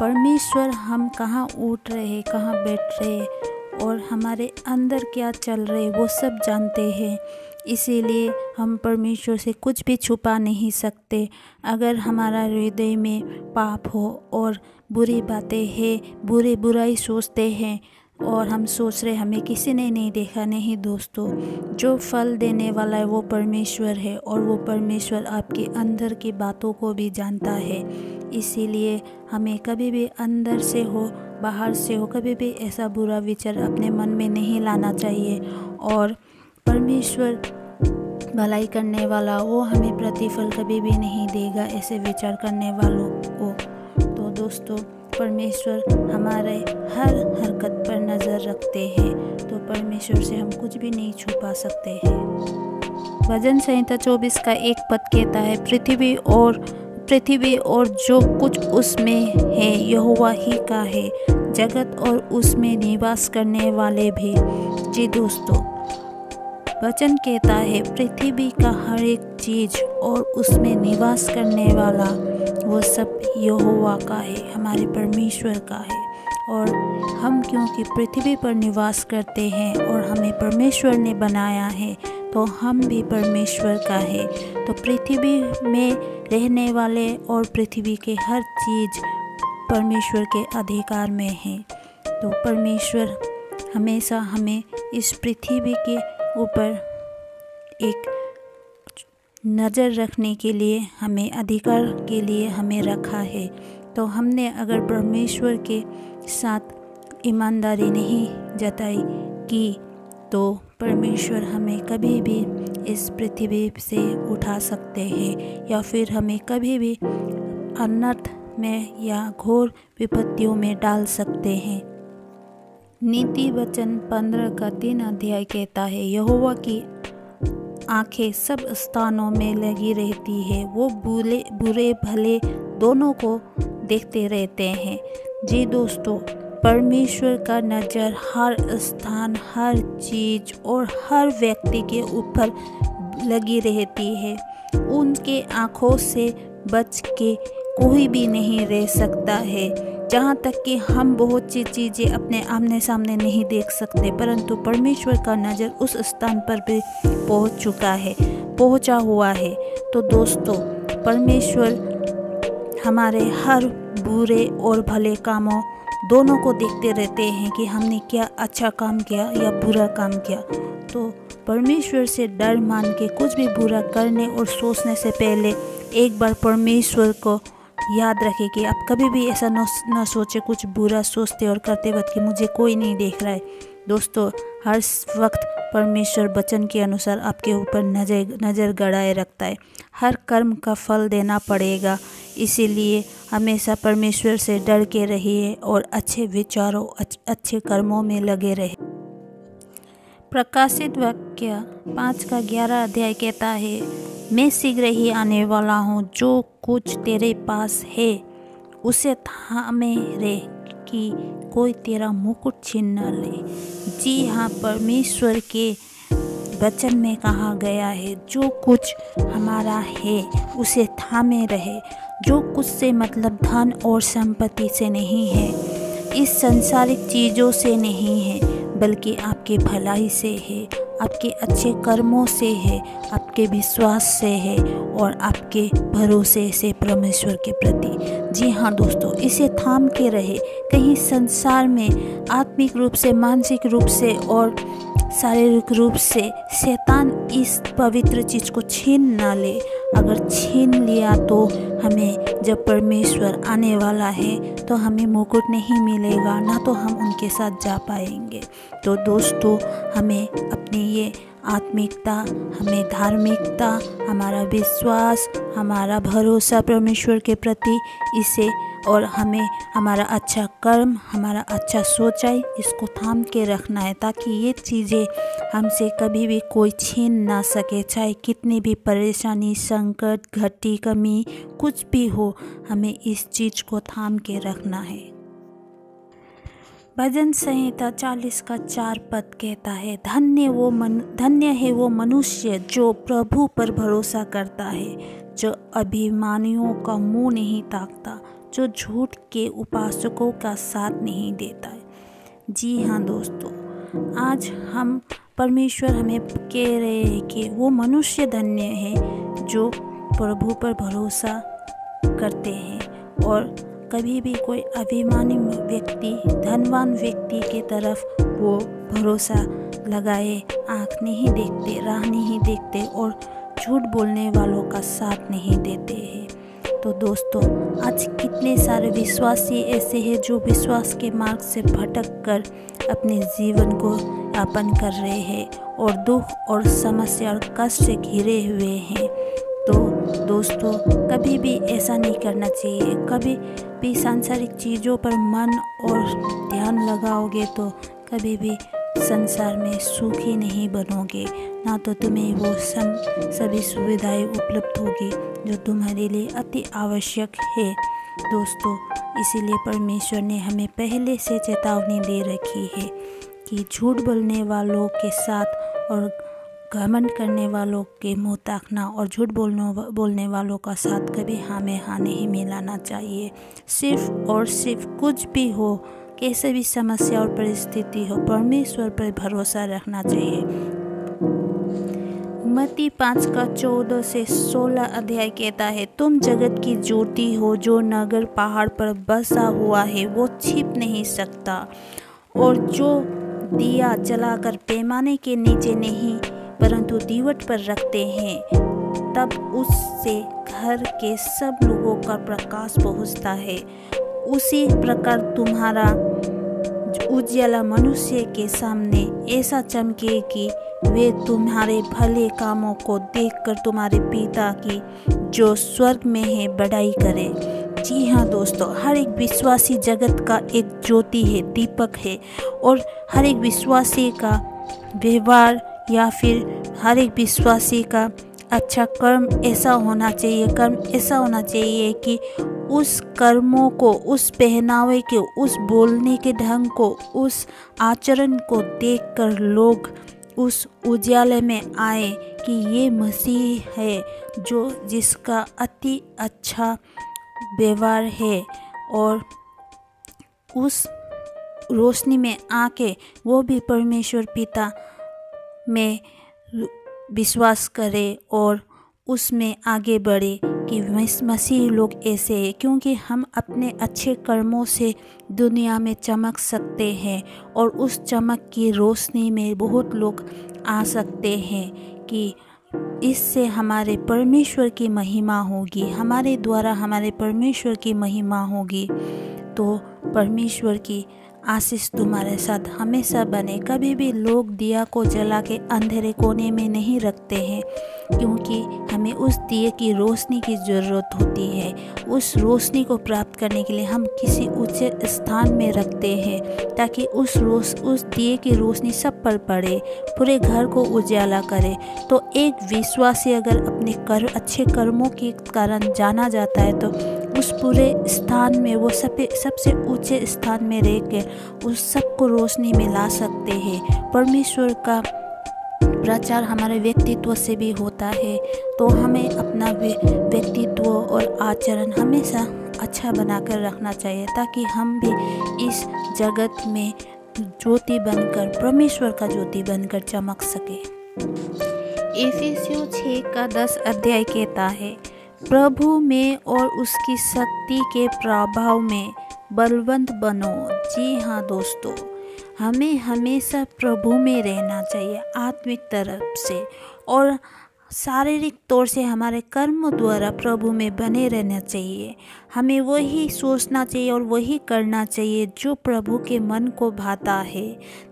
[SPEAKER 1] परमेश्वर हम कहाँ उठ रहे, कहाँ बैठ रहे और हमारे अंदर क्या चल रहे वो सब जानते हैं। इसीलिए हम परमेश्वर से कुछ भी छुपा नहीं सकते। अगर हमारा हृदय में पाप हो और बुरी बातें हैं, बुराई सोचते हैं और हम सोच रहे हमें किसी ने नहीं देखा, नहीं दोस्तों, जो फल देने वाला है वो परमेश्वर है और वो परमेश्वर आपके अंदर की बातों को भी जानता है। इसीलिए हमें कभी भी अंदर से हो बाहर से हो कभी भी ऐसा बुरा विचार अपने मन में नहीं लाना चाहिए। और परमेश्वर भलाई करने वाला, वो हमें प्रतिफल कभी भी नहीं देगा ऐसे विचार करने वालों को। तो दोस्तों, परमेश्वर हमारे हर हरकत पर नज़र रखते हैं, तो परमेश्वर से हम कुछ भी नहीं छुपा सकते हैं। भजन संहिता 24 का 1 पद कहता है, पृथ्वी और जो कुछ उसमें है यहोवा ही का है, जगत और उसमें निवास करने वाले भी। जी दोस्तों, वचन कहता है पृथ्वी का हर एक चीज़ और उसमें निवास करने वाला वो सब यहोवा का है, हमारे परमेश्वर का है। और हम क्योंकि पृथ्वी पर निवास करते हैं और हमें परमेश्वर ने बनाया है, तो हम भी परमेश्वर का है। तो पृथ्वी में रहने वाले और पृथ्वी के हर चीज़ परमेश्वर के अधिकार में है। तो परमेश्वर हमेशा हमें इस पृथ्वी के ऊपर एक नज़र रखने के लिए, हमें अधिकार के लिए हमें रखा है। तो हमने अगर परमेश्वर के साथ ईमानदारी नहीं जताई की, तो परमेश्वर हमें कभी भी इस पृथ्वी से उठा सकते हैं या फिर हमें कभी भी अनर्थ में या घोर विपत्तियों में डाल सकते हैं। नीति वचन 15 का 3 अध्याय कहता है, यहोवा की आंखें सब स्थानों में लगी रहती है, वो बुरे भले दोनों को देखते रहते हैं। जी दोस्तों, परमेश्वर का नज़र हर स्थान, हर चीज़ और हर व्यक्ति के ऊपर लगी रहती है। उनके आँखों से बच के कोई भी नहीं रह सकता है। जहाँ तक कि हम बहुत सी चीज़ें अपने आमने सामने नहीं देख सकते, परंतु परमेश्वर का नज़र उस स्थान पर भी पहुँचा हुआ है। तो दोस्तों, परमेश्वर हमारे हर बुरे और भले कामों दोनों को देखते रहते हैं कि हमने क्या अच्छा काम किया या बुरा काम किया। तो परमेश्वर से डर मान के कुछ भी बुरा करने और सोचने से पहले एक बार परमेश्वर को याद रखें कि आप कभी भी ऐसा न सोचे कुछ बुरा सोचते और करते वक्त कि मुझे कोई नहीं देख रहा है। दोस्तों, हर वक्त परमेश्वर वचन के अनुसार आपके ऊपर नज़र गड़ाए रखता है। हर कर्म का फल देना पड़ेगा, इसीलिए हमेशा परमेश्वर से डर के रहिए और अच्छे विचारों, अच्छे कर्मों में लगे रहे। प्रकाशित वाक्य 5 का 11 अध्याय कहता है, मैं शीघ्र ही आने वाला हूँ, जो कुछ तेरे पास है उसे थामे रहे कि कोई तेरा मुकुट छीन न ले। जी हाँ, परमेश्वर के वचन में कहा गया है, जो कुछ हमारा है उसे थामे रहे। जो कुछ से मतलब धन और संपत्ति से नहीं है, इस संसारिक चीज़ों से नहीं है, बल्कि आपके भलाई से है, आपके अच्छे कर्मों से है, आपके विश्वास से है और आपके भरोसे से परमेश्वर के प्रति। जी हाँ दोस्तों, इसे थाम के रहे। कहीं संसार में आत्मिक रूप से, मानसिक रूप से और शारीरिक रूप से शैतान इस पवित्र चीज़ को छीन ना ले। अगर छीन लिया तो हमें, जब परमेश्वर आने वाला है तो हमें मुकुट नहीं मिलेगा, ना तो हम उनके साथ जा पाएंगे। तो दोस्तों, हमें अपनी ये आत्मिकता, हमें धार्मिकता, हमारा विश्वास, हमारा भरोसा परमेश्वर के प्रति, इसे और हमें हमारा अच्छा कर्म, हमारा अच्छा सोचाई, इसको थाम के रखना है, ताकि ये चीज़ें हमसे कभी भी कोई छीन ना सके। चाहे कितनी भी परेशानी, संकट, घटी, कमी कुछ भी हो, हमें इस चीज़ को थाम के रखना है। भजन संहिता 40 का 4 पद कहता है, धन्य है वो मनुष्य जो प्रभु पर भरोसा करता है, जो अभिमानियों का मुंह नहीं ताकता, जो झूठ के उपासकों का साथ नहीं देता है। जी हाँ दोस्तों, आज हम परमेश्वर हमें कह रहे हैं कि वो मनुष्य धन्य है जो प्रभु पर भरोसा करते हैं और कभी भी कोई अभिमानी व्यक्ति, धनवान व्यक्ति की तरफ वो भरोसा लगाए आँख नहीं देखते, राह नहीं देखते और झूठ बोलने वालों का साथ नहीं देते हैं। तो दोस्तों, आज कितने सारे विश्वासी ऐसे हैं जो विश्वास के मार्ग से भटक कर अपने जीवन को यापन कर रहे हैं और दुख और समस्या और कष्ट से घिरे हुए हैं। तो दोस्तों, कभी भी ऐसा नहीं करना चाहिए। कभी भी सांसारिक चीज़ों पर मन और ध्यान लगाओगे तो कभी भी संसार में सुखी नहीं बनोगे, ना तो तुम्हें वो सभी सुविधाएं उपलब्ध होगी जो तुम्हारे लिए अति आवश्यक है। दोस्तों, इसीलिए परमेश्वर ने हमें पहले से चेतावनी दे रखी है कि झूठ बोलने वालों के साथ और घमंड करने वालों के मुँह ताकना और झूठ बोलने वालों का साथ कभी हमें हाँ नहीं मिलाना चाहिए। सिर्फ और सिर्फ कुछ भी हो, कैसे भी समस्या और परिस्थिति हो, परमेश्वर पर भरोसा रखना चाहिए। मत्ती 5 का 14 से 16 अध्याय कहता है, तुम जगत की ज्योति हो, जो नगर पहाड़ पर बसा हुआ है वो छिप नहीं सकता, और जो दिया जलाकर पैमाने के नीचे नहीं परंतु दीवट पर रखते हैं, तब उससे घर के सब लोगों का प्रकाश पहुँचता है। उसी प्रकार तुम्हारा उजियाला मनुष्य के सामने ऐसा चमके कि वे तुम्हारे भले कामों को देखकर तुम्हारे पिता की जो स्वर्ग में है बड़ाई करे। जी हाँ दोस्तों, हर एक विश्वासी जगत का एक ज्योति है, दीपक है। और हर एक विश्वासी का व्यवहार या फिर हर एक विश्वासी का अच्छा कर्म ऐसा होना चाहिए कि उस कर्मों को, उस पहनावे के, उस बोलने के ढंग को, उस आचरण को देखकर लोग उस उजाले में आए कि ये मसीह है जिसका अति अच्छा व्यवहार है। और उस रोशनी में आके वो भी परमेश्वर पिता में विश्वास करे और उसमें आगे बढ़े कि मसीह लोग ऐसे हैं, क्योंकि हम अपने अच्छे कर्मों से दुनिया में चमक सकते हैं और उस चमक की रोशनी में बहुत लोग आ सकते हैं कि इससे हमारे परमेश्वर की महिमा होगी, हमारे द्वारा हमारे परमेश्वर की महिमा होगी। तो परमेश्वर की आशीष तुम्हारे साथ हमेशा बने। कभी भी लोग दिया को जला के अंधेरे कोने में नहीं रखते हैं, क्योंकि हमें उस दिए की रोशनी की ज़रूरत होती है। उस रोशनी को प्राप्त करने के लिए हम किसी ऊंचे स्थान में रखते हैं, ताकि उस दिए की रोशनी सब पर पड़े, पूरे घर को उजाला करे। तो एक विश्वासी अगर अपने अच्छे कर्मों के कारण जाना जाता है, तो उस पूरे स्थान में वो सबसे ऊंचे स्थान में रह कर उस सबको रोशनी में ला सकते हैं। परमेश्वर का प्रचार हमारे व्यक्तित्व से भी होता है, तो हमें अपना व्यक्तित्व और आचरण हमेशा अच्छा बनाकर रखना चाहिए, ताकि हम भी इस जगत में ज्योति बनकर, परमेश्वर का ज्योति बनकर चमक सके। इफिसियों 6:10 अध्याय कहता है, प्रभु में और उसकी शक्ति के प्रभाव में बलवंत बनो। जी हाँ दोस्तों, हमें हमेशा प्रभु में रहना चाहिए, आत्मिक तरफ से और शारीरिक तौर से हमारे कर्म द्वारा प्रभु में बने रहना चाहिए। हमें वही सोचना चाहिए और वही करना चाहिए जो प्रभु के मन को भाता है,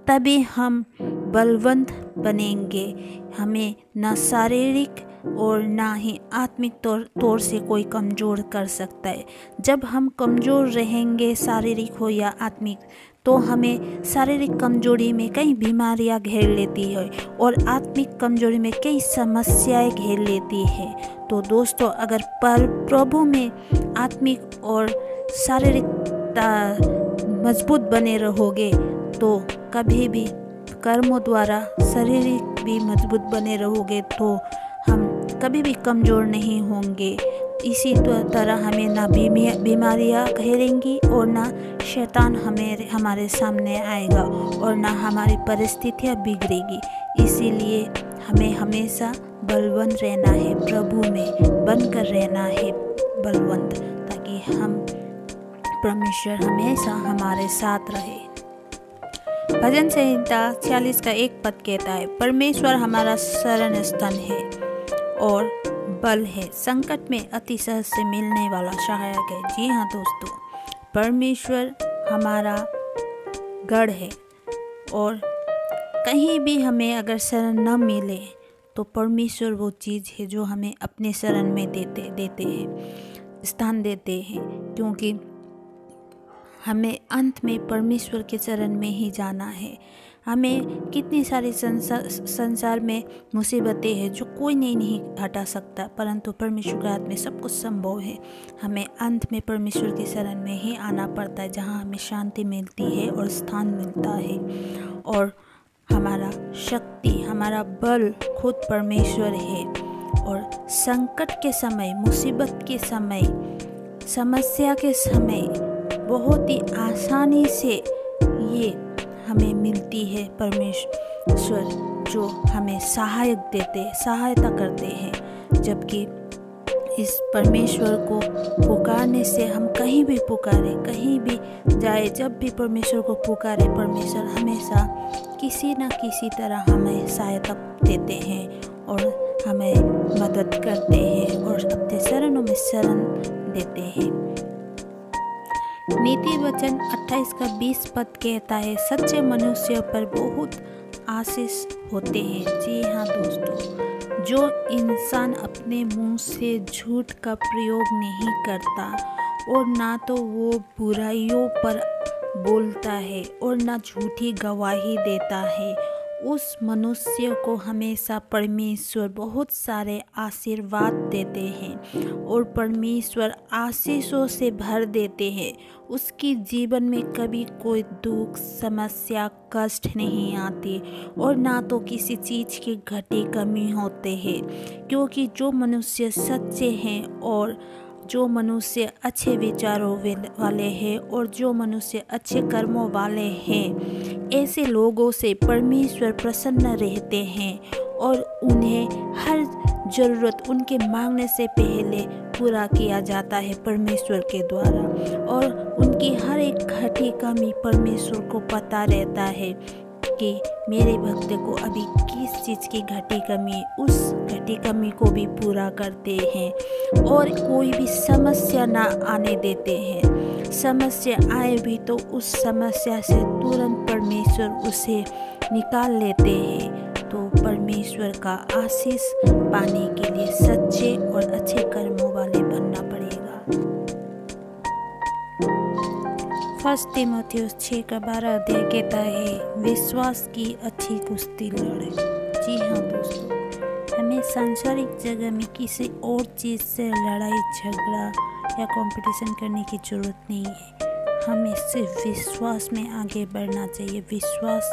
[SPEAKER 1] तभी हम बलवंत बनेंगे। हमें न शारीरिक और ना ही आत्मिक तौर से कोई कमज़ोर कर सकता है। जब हम कमज़ोर रहेंगे, शारीरिक हो या आत्मिक, तो हमें शारीरिक कमजोरी में कई बीमारियां घेर लेती है और आत्मिक कमजोरी में कई समस्याएं घेर लेती है। तो दोस्तों, अगर प्रभु में आत्मिक और शारीरिक मजबूत बने रहोगे, तो कभी भी कर्मों द्वारा शारीरिक भी मजबूत बने रहोगे, तो हम कभी भी कमज़ोर नहीं होंगे। इसी तरह हमें ना बीमारियां घेरेंगी और ना शैतान हमारे सामने आएगा और ना हमारी परिस्थितियां बिगड़ेगी। इसीलिए हमें हमेशा बलवंत रहना है, प्रभु में बनकर रहना है बलवंत, ताकि हम परमेश्वर हमेशा हमारे साथ रहे। भजन संहिता 46 का 1 पद कहता है, परमेश्वर हमारा शरण स्थल है और बल है, संकट में अति सहज से मिलने वाला सहायक है। जी हाँ दोस्तों, परमेश्वर हमारा गढ़ है और कहीं भी हमें अगर शरण न मिले, तो परमेश्वर वो चीज़ है जो हमें अपने शरण में देते हैं, स्थान देते हैं, क्योंकि हमें अंत में परमेश्वर के चरण में ही जाना है। हमें कितनी सारी संसार में मुसीबतें हैं जो कोई नहीं हटा सकता, परंतु परमेश्वर के हाथ में सब कुछ संभव है। हमें अंत में परमेश्वर के शरण में ही आना पड़ता है, जहाँ हमें शांति मिलती है और स्थान मिलता है। और हमारा शक्ति, हमारा बल खुद परमेश्वर है। और संकट के समय, मुसीबत के समय, समस्या के समय बहुत ही आसानी से ये हमें मिलती है परमेश्वर, जो हमें सहायता करते हैं। जबकि इस परमेश्वर को पुकारने से हम कहीं भी पुकारे, कहीं भी जाए, जब भी परमेश्वर को पुकारे, परमेश्वर हमेशा किसी न किसी तरह हमें सहायता देते हैं और हमें मदद करते हैं और अपने शरणों में शरण देते हैं। नीति वचन 28 का 20 पद कहता है, सच्चे मनुष्य पर बहुत आशीष होते हैं। जी हाँ दोस्तों, जो इंसान अपने मुंह से झूठ का प्रयोग नहीं करता और ना तो वो बुराइयों पर बोलता है और ना झूठी गवाही देता है। उस मनुष्य को हमेशा परमेश्वर बहुत सारे आशीर्वाद देते हैं और परमेश्वर आशीषों से भर देते हैं। उसकी जीवन में कभी कोई दुख, समस्या, कष्ट नहीं आती और ना तो किसी चीज़ की घटी कमी होते हैं, क्योंकि जो मनुष्य सच्चे हैं और जो मनुष्य अच्छे विचारों वाले हैं और जो मनुष्य अच्छे कर्मों वाले हैं, ऐसे लोगों से परमेश्वर प्रसन्न रहते हैं और उन्हें हर ज़रूरत उनके मांगने से पहले पूरा किया जाता है परमेश्वर के द्वारा। और उनकी हर एक घटी कमी परमेश्वर को पता रहता है कि मेरे भक्त को अभी किस चीज़ की घटी कमी है, उस घटी कमी को भी पूरा करते हैं और कोई भी समस्या ना आने देते हैं। समस्या आए भी तो उस समस्या से तुरंत परमेश्वर उसे निकाल लेते हैं। तो परमेश्वर का आशीष पाने के लिए सच्चे और अच्छे कर्मों वाले बनना पड़ेगा। 1 तीमुथियुस 6:12 कहता है, विश्वास की अच्छी कुश्ती लड़े। जी हाँ दोस्तों, हमें सांसारिक जगह में किसी और चीज़ से लड़ाई झगड़ा या कंपटीशन करने की ज़रूरत नहीं है। हमें सिर्फ विश्वास में आगे बढ़ना चाहिए। विश्वास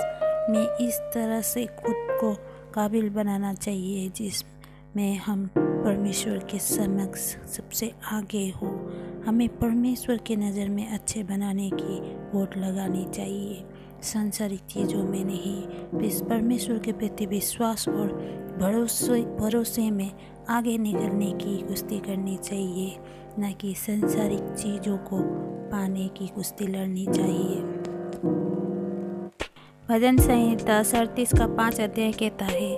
[SPEAKER 1] में इस तरह से खुद को काबिल बनाना चाहिए जिसमें हम परमेश्वर के समक्ष सबसे आगे हो। हमें परमेश्वर की नज़र में अच्छे बनाने की वोट लगानी चाहिए, सांसारिक चीज़ों में नहीं। परमेश्वर के प्रति विश्वास और भरोसे में आगे निकलने की कुश्ती करनी चाहिए, न कि सांसारिक चीज़ों को पाने की कुश्ती लड़नी चाहिए। भजन संहिता 37:5 कहता है,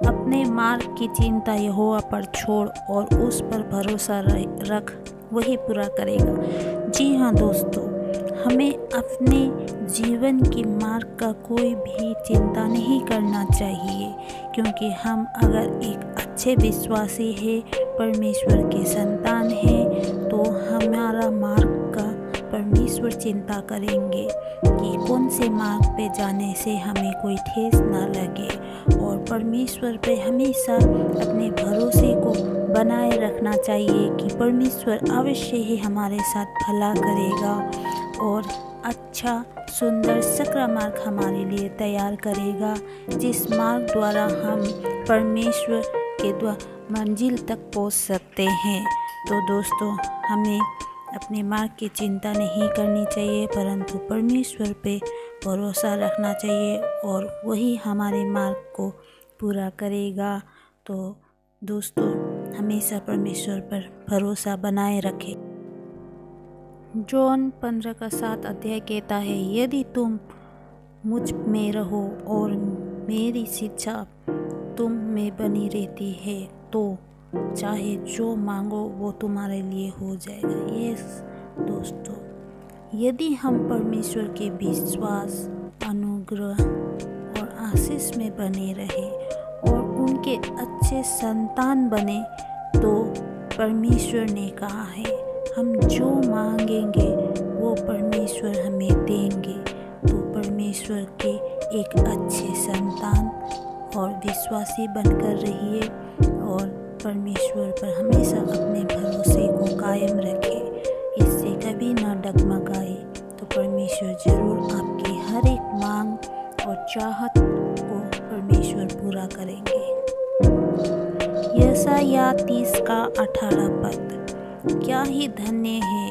[SPEAKER 1] अपने मार्ग की चिंता यहोवा पर छोड़ और उस पर भरोसा रख, वही पूरा करेगा। जी हाँ दोस्तों, हमें अपने जीवन की मार्ग का कोई भी चिंता नहीं करना चाहिए, क्योंकि हम अगर एक अच्छे विश्वासी हैं, परमेश्वर के संतान हैं, तो हमारा मार्ग का परमेश्वर चिंता करेंगे कि कौन से मार्ग पे जाने से हमें कोई ठेस ना लगे। और परमेश्वर पे हमेशा अपने भरोसे को बनाए रखना चाहिए कि परमेश्वर अवश्य ही हमारे साथ भला करेगा और अच्छा सुंदर सकरा मार्ग हमारे लिए तैयार करेगा, जिस मार्ग द्वारा हम परमेश्वर के द्वारा मंजिल तक पहुंच सकते हैं। तो दोस्तों, हमें अपने मार्ग की चिंता नहीं करनी चाहिए, परंतु परमेश्वर पे भरोसा रखना चाहिए और वही हमारे मार्ग को पूरा करेगा। तो दोस्तों, हमेशा परमेश्वर पर भरोसा बनाए रखें। जॉन 15:7 कहता है, यदि तुम मुझ में रहो और मेरी शिक्षा तुम में बनी रहती है तो चाहे जो मांगो वो तुम्हारे लिए हो जाएगा। यस दोस्तों, यदि हम परमेश्वर के विश्वास, अनुग्रह और आशीष में बने रहे और उनके अच्छे संतान बने, तो परमेश्वर ने कहा है हम जो मांगेंगे वो परमेश्वर हमें देंगे। तो परमेश्वर के एक अच्छे संतान और विश्वासी बनकर रहिए और परमेश्वर पर हमेशा अपने भरोसे को कायम रखें, इससे कभी ना डगमगाए। तो परमेश्वर जरूर आपकी हर एक मांग और चाहत को परमेश्वर पूरा करेंगे। यशायाह 30:18 क्या ही धन्य है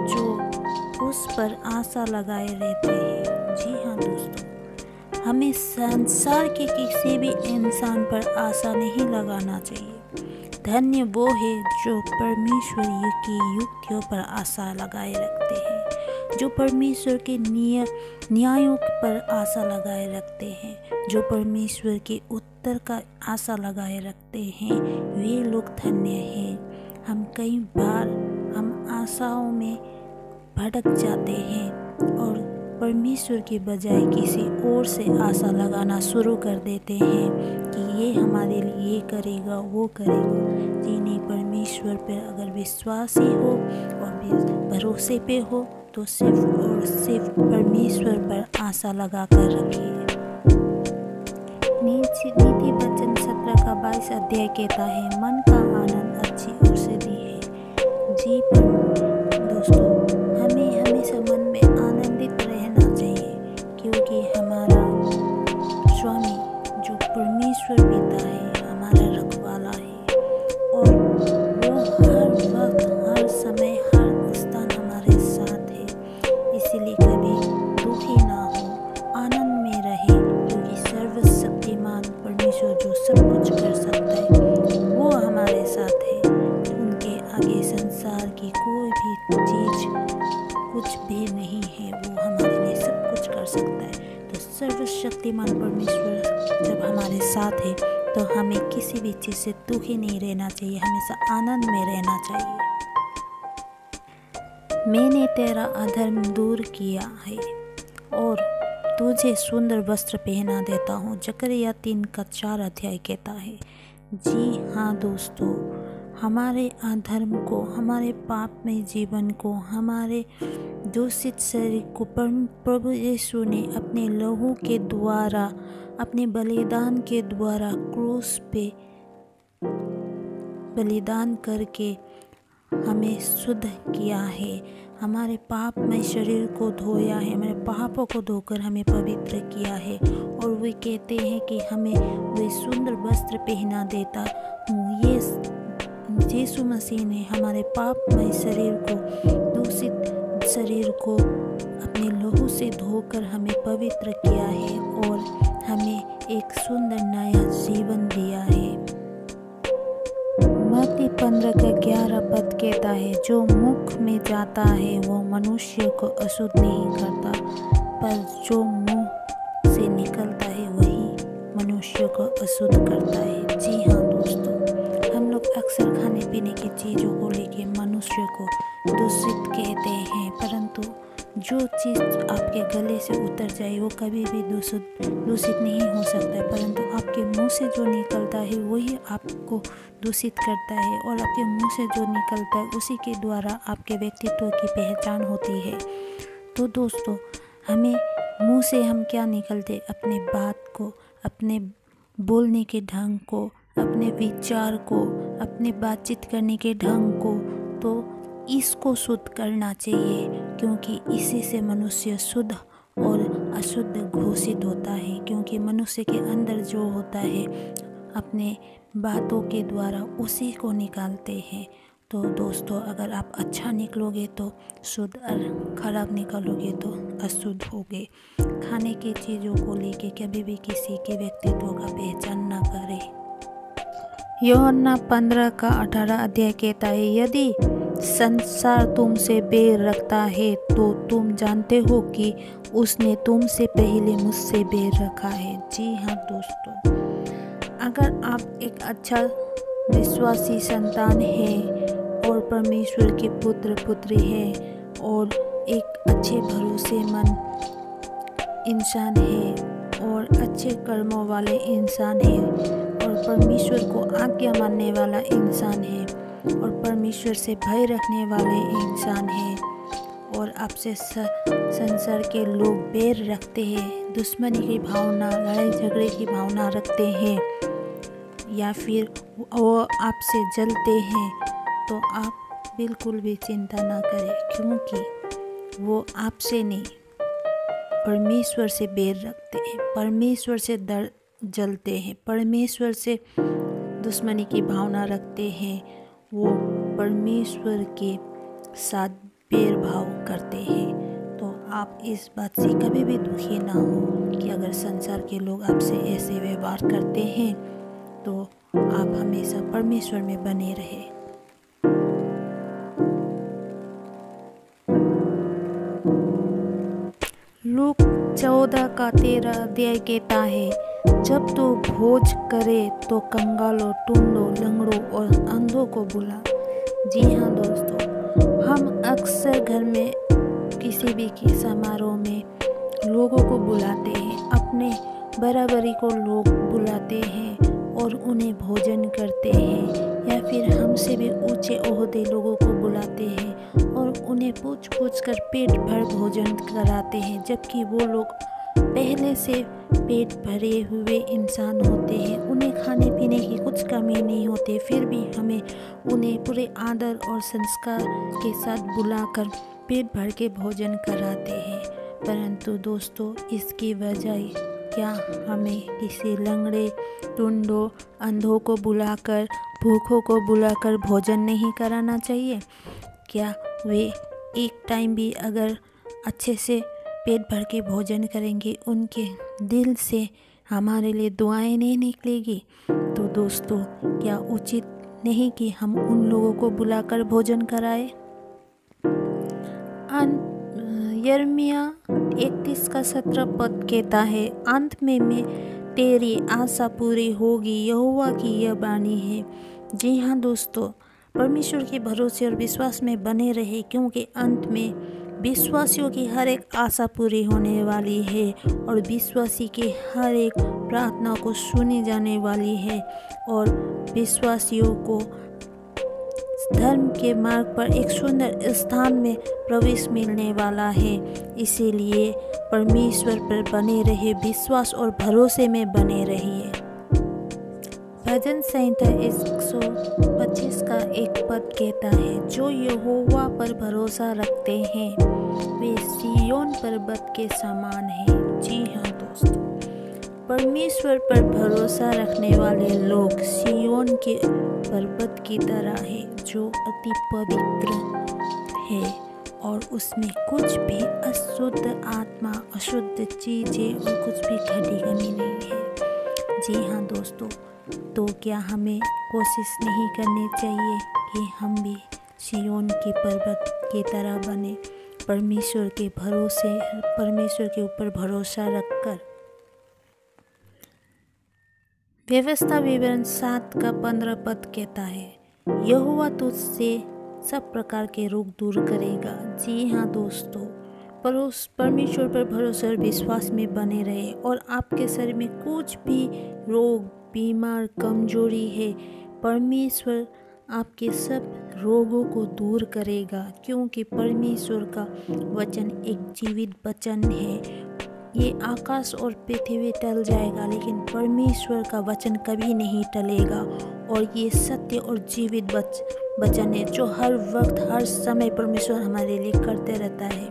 [SPEAKER 1] जो उस पर आशा लगाए रहते हैं। जी हाँ दोस्तों, हमें संसार के किसी भी इंसान पर आशा नहीं लगाना चाहिए। धन्य वो है जो परमेश्वर की युक्तियों पर आशा लगाए रखते हैं, जो परमेश्वर के न्यायों पर आशा लगाए रखते हैं, जो परमेश्वर के उत्तर का आशा लगाए रखते हैं, वे लोग धन्य हैं। हम कई बार हम आशाओं में भटक जाते हैं और परमेश्वर के बजाय किसी और से आशा लगाना शुरू कर देते हैं कि ये हमारे लिए ये करेगा वो करेगा। जी नहीं, परमेश्वर परमेश्वर पर अगर विश्वास ही हो और भरोसे पे हो तो सिर्फ और सिर्फ परमेश्वर पर आशा लगा कर रखिए। नीति वचन 17 का 22 अध्याय कहता है, मन का आनंद अच्छी औषधि है। जी दोस्तों, हमें हमेशा मन में आनंदित रहना चाहिए, क्योंकि हमारा स्वामी जो परमेश्वर पिता है हमारा रखवाला है, और वो हर वक्त, हर समय, हर स्थान हमारे साथ है। इसीलिए कभी दुखी ना हो, आनंद में रहे, क्योंकि सर्वशक्तिमान परमेश्वर जो सब कुछ कर सकता है वो हमारे साथ है। उनके आगे संसार की कोई भी चीज कुछ भी नहीं है, वो हमारे लिए सब कुछ कर सकता है। तो सर्वशक्तिमान परमेश्वर जब हमारे साथ है तो हमें किसी भी चीज़ से दुखी नहीं रहना चाहिए, हमेशा आनंद में रहना चाहिए। मैंने तेरा अधर्म दूर किया है और तुझे सुंदर वस्त्र पहना देता हूँ। जकरिया 3 का 4 अध्याय कहता है। जी हाँ दोस्तों, हमारे अधर्म को, हमारे पापमय जीवन को, हमारे दूषित शरीर को प्रभु यीशु ने अपने लहू के द्वारा, अपने बलिदान के द्वारा क्रूस पे बलिदान करके हमें शुद्ध किया है। हमारे पापमय शरीर को धोया है, हमारे पापों को धोकर हमें पवित्र किया है। और वे कहते हैं कि हमें वे सुंदर वस्त्र पहना देता हूँ। ये यीशु मसीह ने हमारे पापमय शरीर को, दूषित शरीर को अपने लहू से धोकर हमें पवित्र किया है और हमें एक सुंदर नया जीवन दिया है। मत्ती 15 का 11 पद कहता है, जो मुख में जाता है वो मनुष्य को अशुद्ध नहीं करता, पर जो मुंह से निकलता है वही मनुष्य को अशुद्ध करता है। जी हाँ दोस्तों, हम लोग अक्सर खाने पीने की चीज़ों को लेके मनुष्य को दूषित कहते हैं, परंतु जो चीज़ आपके गले से उतर जाए वो कभी भी दूषित नहीं हो सकता है, परंतु आपके मुंह से जो निकलता है वही आपको दूषित करता है। और आपके मुंह से जो निकलता है उसी के द्वारा आपके व्यक्तित्व की पहचान होती है। तो दोस्तों, हमें मुंह से हम क्या निकलते, अपने बात को, अपने बोलने के ढंग को, अपने विचार को, अपने बातचीत करने के ढंग को, तो इसको शुद्ध करना चाहिए, क्योंकि इसी से मनुष्य शुद्ध और अशुद्ध घोषित होता है। क्योंकि मनुष्य के अंदर जो होता है अपने बातों के द्वारा उसी को निकालते हैं। तो दोस्तों, अगर आप अच्छा निकलोगे तो शुद्ध और खराब निकलोगे तो अशुद्ध होगे। खाने की चीज़ों को लेके कभी भी किसी के व्यक्तित्व का पहचान न करें। यूहन्ना 15 का 18 अध्याय कहता है, यदि संसार तुमसे बैर रखता है तो तुम जानते हो कि उसने तुमसे पहले मुझसे बैर रखा है। जी हाँ दोस्तों, अगर आप एक अच्छा विश्वासी संतान है और परमेश्वर के पुत्र पुत्री है और एक अच्छे भरोसेमंद इंसान है और अच्छे कर्मों वाले इंसान है और परमेश्वर को आज्ञा मानने वाला इंसान है और परमेश्वर से भय रखने वाले इंसान है, और आपसे संसार के लोग बैर रखते हैं, दुश्मनी की भावना, लड़ाई झगड़े की भावना रखते हैं, या फिर वो आपसे जलते हैं, तो आप बिल्कुल भी चिंता ना करें, क्योंकि वो आपसे नहीं परमेश्वर से बैर रखते हैं, परमेश्वर से जलते हैं, परमेश्वर से दुश्मनी की भावना रखते हैं। वो परमेश्वर के साथ भेदभाव करते हैं। तो आप इस बात से कभी भी दुखी ना हो कि अगर संसार के लोग आपसे ऐसे व्यवहार करते हैं तो आप हमेशा परमेश्वर में बने रहे। लूक 14 का 13 अध्याय कहता है, जब तू भोज करे तो कंगालों, टुंडों, लंगड़ों और अंधों को बुला। जी हाँ दोस्तों, हम अक्सर घर में किसी भी समारोह में लोगों को बुलाते हैं, अपने बराबरी को लोग बुलाते हैं और उन्हें भोजन करते हैं, या फिर हमसे भी ऊंचे ओहदे लोगों को बुलाते हैं और उन्हें पूछ पूछ कर पेट भर भोजन कराते हैं, जबकि वो लोग पहले से पेट भरे हुए इंसान होते हैं, उन्हें खाने पीने की कुछ कमी नहीं होती, फिर भी हमें उन्हें पूरे आदर और संस्कार के साथ बुलाकर पेट भर के भोजन कराते हैं। परंतु दोस्तों, इसकी बजाय क्या हमें किसी लंगड़े, टुंडों, अंधों को बुलाकर, भूखों को बुलाकर भोजन नहीं कराना चाहिए? क्या वे एक टाइम भी अगर अच्छे से पेट भर के भोजन करेंगे, उनके दिल से हमारे लिए दुआएं नहीं निकलेगी? तो दोस्तों, क्या उचित नहीं कि हम उन लोगों को बुलाकर भोजन कराएं? यिर्मयाह 31:17 कहता है, अंत में तेरी आशा पूरी होगी, यहोवा की यह वाणी है। जी हाँ दोस्तों, परमेश्वर के भरोसे और विश्वास में बने रहे, क्योंकि अंत में विश्वासियों की हर एक आशा पूरी होने वाली है और विश्वासी की हर एक प्रार्थना को सुनी जाने वाली है और विश्वासियों को धर्म के मार्ग पर एक सुंदर स्थान में प्रवेश मिलने वाला है। इसीलिए परमेश्वर पर बने रहे, विश्वास और भरोसे में बने रहिए। भजन संहिता 125 का एक पद कहता है, जो यहोवा पर भरोसा रखते हैं वे सिय्योन पर्वत के समान हैं। जी हाँ दोस्तों, परमेश्वर पर भरोसा रखने वाले लोग सिय्योन के पर्वत की तरह है, जो अति पवित्र है और उसमें कुछ भी अशुद्ध आत्मा, अशुद्ध चीजें और कुछ भी घटी कमी नहीं है। जी हाँ दोस्तों, तो क्या हमें कोशिश नहीं करनी चाहिए कि हम भी सिय्योन के पर्वत की तरह बने, परमेश्वर के ऊपर भरोसा रखकर? व्यवस्था विवरण 7 का 15 पद कहता है, यहोवा तुझसे सब प्रकार के रोग दूर करेगा। जी हाँ दोस्तों, परमेश्वर पर भरोसा और विश्वास में बने रहे और आपके शरीर में कुछ भी रोग, बीमार, कमजोरी है, परमेश्वर आपके सब रोगों को दूर करेगा, क्योंकि परमेश्वर का वचन एक जीवित वचन है। ये आकाश और पृथ्वी टल जाएगा, लेकिन परमेश्वर का वचन कभी नहीं टलेगा और ये सत्य और जीवित वचन है, जो हर वक्त, हर समय परमेश्वर हमारे लिए करते रहता है।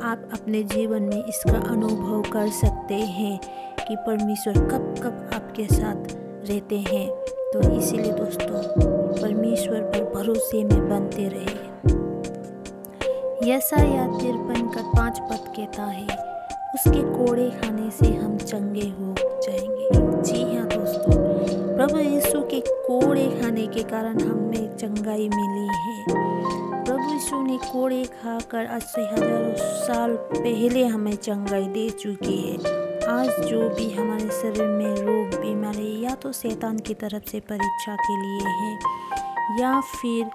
[SPEAKER 1] आप अपने जीवन में इसका अनुभव कर सकते हैं कि परमेश्वर कब कब आपके साथ रहते हैं। तो इसीलिए दोस्तों, परमेश्वर पर भरोसे में बनते रहे। यशायाह 53 का 5 पद कहता है, उसके कोड़े खाने से हम चंगे हो जाएंगे। जी हाँ दोस्तों, प्रभु यीशु के कोड़े खाने के कारण हमें चंगाई मिली है। प्रभु यीशु ने कोड़े खाकर आज से हजारों साल पहले हमें चंगाई दे चुकी है। आज जो भी हमारे शरीर में रोग, बीमारी या तो शैतान की तरफ से परीक्षा के लिए है, या फिर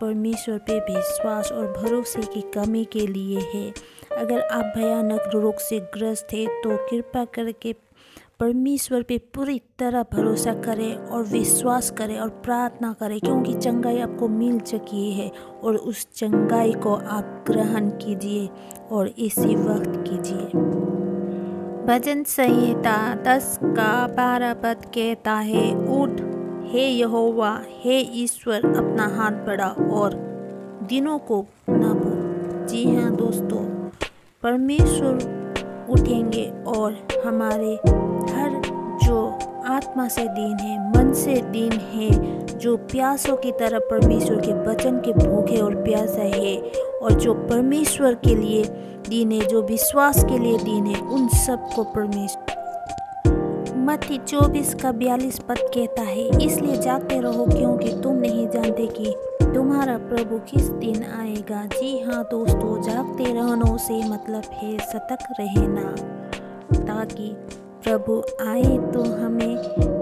[SPEAKER 1] परमेश्वर पे विश्वास और भरोसे की कमी के लिए है। अगर आप भयानक रोग से ग्रस्त हैं तो कृपा करके परमेश्वर पे पूरी तरह भरोसा करें और विश्वास करें और प्रार्थना करें, क्योंकि चंगाई आपको मिल चुकी है और उस चंगाई को आप ग्रहण कीजिए और इसी वक्त कीजिए। भजन संहिता 10 का 12 पद कहता है, उठ हे यहोवा, हे ईश्वर, अपना हाथ बढ़ा और दिनों को न भूल। जी हाँ दोस्तों, परमेश्वर उठेंगे और हमारे हर जो आत्मा से दीन है, मन से दीन है, जो प्यासों की तरह परमेश्वर के वचन के भूखे और प्यासे है, और जो परमेश्वर के लिए दीन है, जो विश्वास के लिए दीन है, उन सबको परमेश्वर। मत्ती 24 का 42 पद कहता है, इसलिए जागते रहो, क्योंकि तुम नहीं जानते कि तुम्हारा प्रभु किस दिन आएगा। जी हाँ दोस्तों, जागते रहने से मतलब है सतर्क रहना, ताकि प्रभु आए तो हमें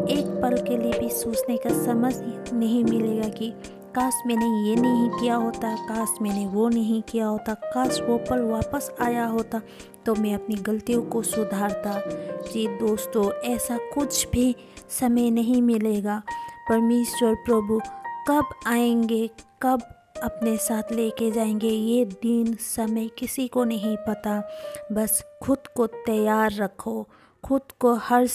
[SPEAKER 1] एक पल के लिए भी सोचने का समय नहीं मिलेगा कि काश मैंने ये नहीं किया होता, काश मैंने वो नहीं किया होता, काश वो पल वापस आया होता तो मैं अपनी गलतियों को सुधारता। जी दोस्तों, ऐसा कुछ भी समय नहीं मिलेगा। परमेश्वर प्रभु कब आएंगे, कब अपने साथ लेके जाएंगे, ये दिन समय किसी को नहीं पता। बस खुद को तैयार रखो, खुद को हर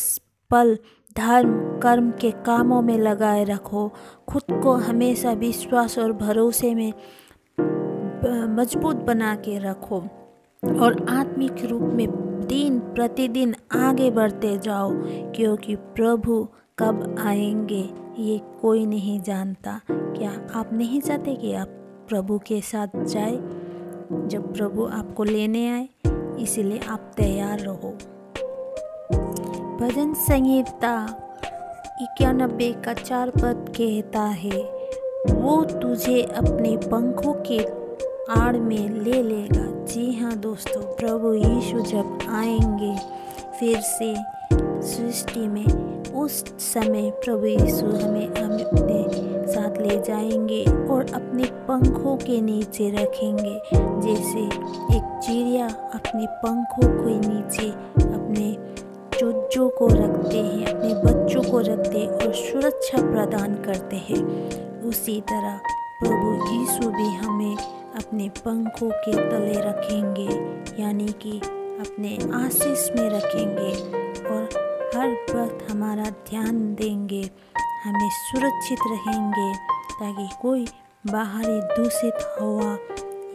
[SPEAKER 1] पल धर्म कर्म के कामों में लगाए रखो, खुद को हमेशा विश्वास और भरोसे में मजबूत बना के रखो और आत्मिक रूप में दिन प्रतिदिन आगे बढ़ते जाओ, क्योंकि प्रभु कब आएंगे ये कोई नहीं जानता। क्या आप नहीं चाहते कि आप प्रभु के साथ जाए जब प्रभु आपको लेने आए? इसलिए आप तैयार रहो। भजन संहिता 91 का 4 पद कहता है, वो तुझे अपने पंखों के आड़ में ले लेगा। जी हाँ दोस्तों, प्रभु यीशु जब आएंगे फिर से सृष्टि में, उस समय प्रभु यीशु हमें अपने साथ ले जाएंगे और अपने पंखों के नीचे रखेंगे। जैसे एक चिड़िया अपने पंखों के नीचे अपने चूजों को रखते हैं, अपने बच्चों को रखते हैं और सुरक्षा प्रदान करते हैं, उसी तरह प्रभु यीशु भी हमें अपने पंखों के तले रखेंगे, यानी कि अपने आशीष में रखेंगे और हर वक्त हमारा ध्यान देंगे, हमें सुरक्षित रहेंगे ताकि कोई बाहरी दूषित हवा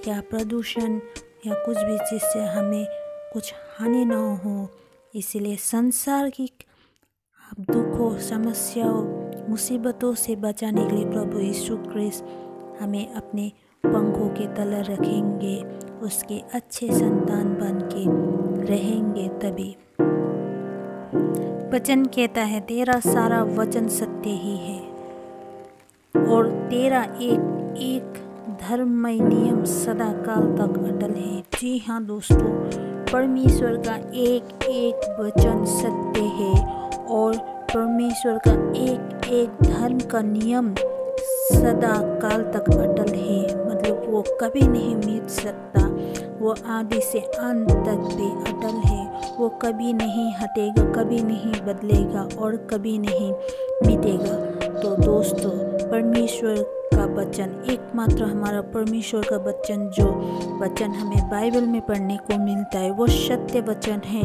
[SPEAKER 1] या प्रदूषण या कुछ भी चीज़ से हमें कुछ हानि न हो। इसलिए संसार की दुखों, समस्याओं, मुसीबतों से बचाने के लिए प्रभु यीशु क्रिस्ट हमें अपने पंखों के तले रखेंगे, उसके अच्छे संतान बन के रहेंगे। तभी वचन कहता है, तेरा सारा वचन सत्य ही है और तेरा एक एक धर्ममय नियम सदा काल तक अटल है। जी हाँ दोस्तों, परमेश्वर का एक एक वचन सत्य है और परमेश्वर का एक एक धर्म का नियम सदा काल तक अटल है। मतलब वो कभी नहीं मिट सकता, वो आदि से अंत तक भी अटल है, वो कभी नहीं हटेगा, कभी नहीं बदलेगा और कभी नहीं मिटेगा। तो दोस्तों, परमेश्वर का वचन, एकमात्र हमारा परमेश्वर का वचन, जो वचन हमें बाइबल में पढ़ने को मिलता है, वो सत्य वचन है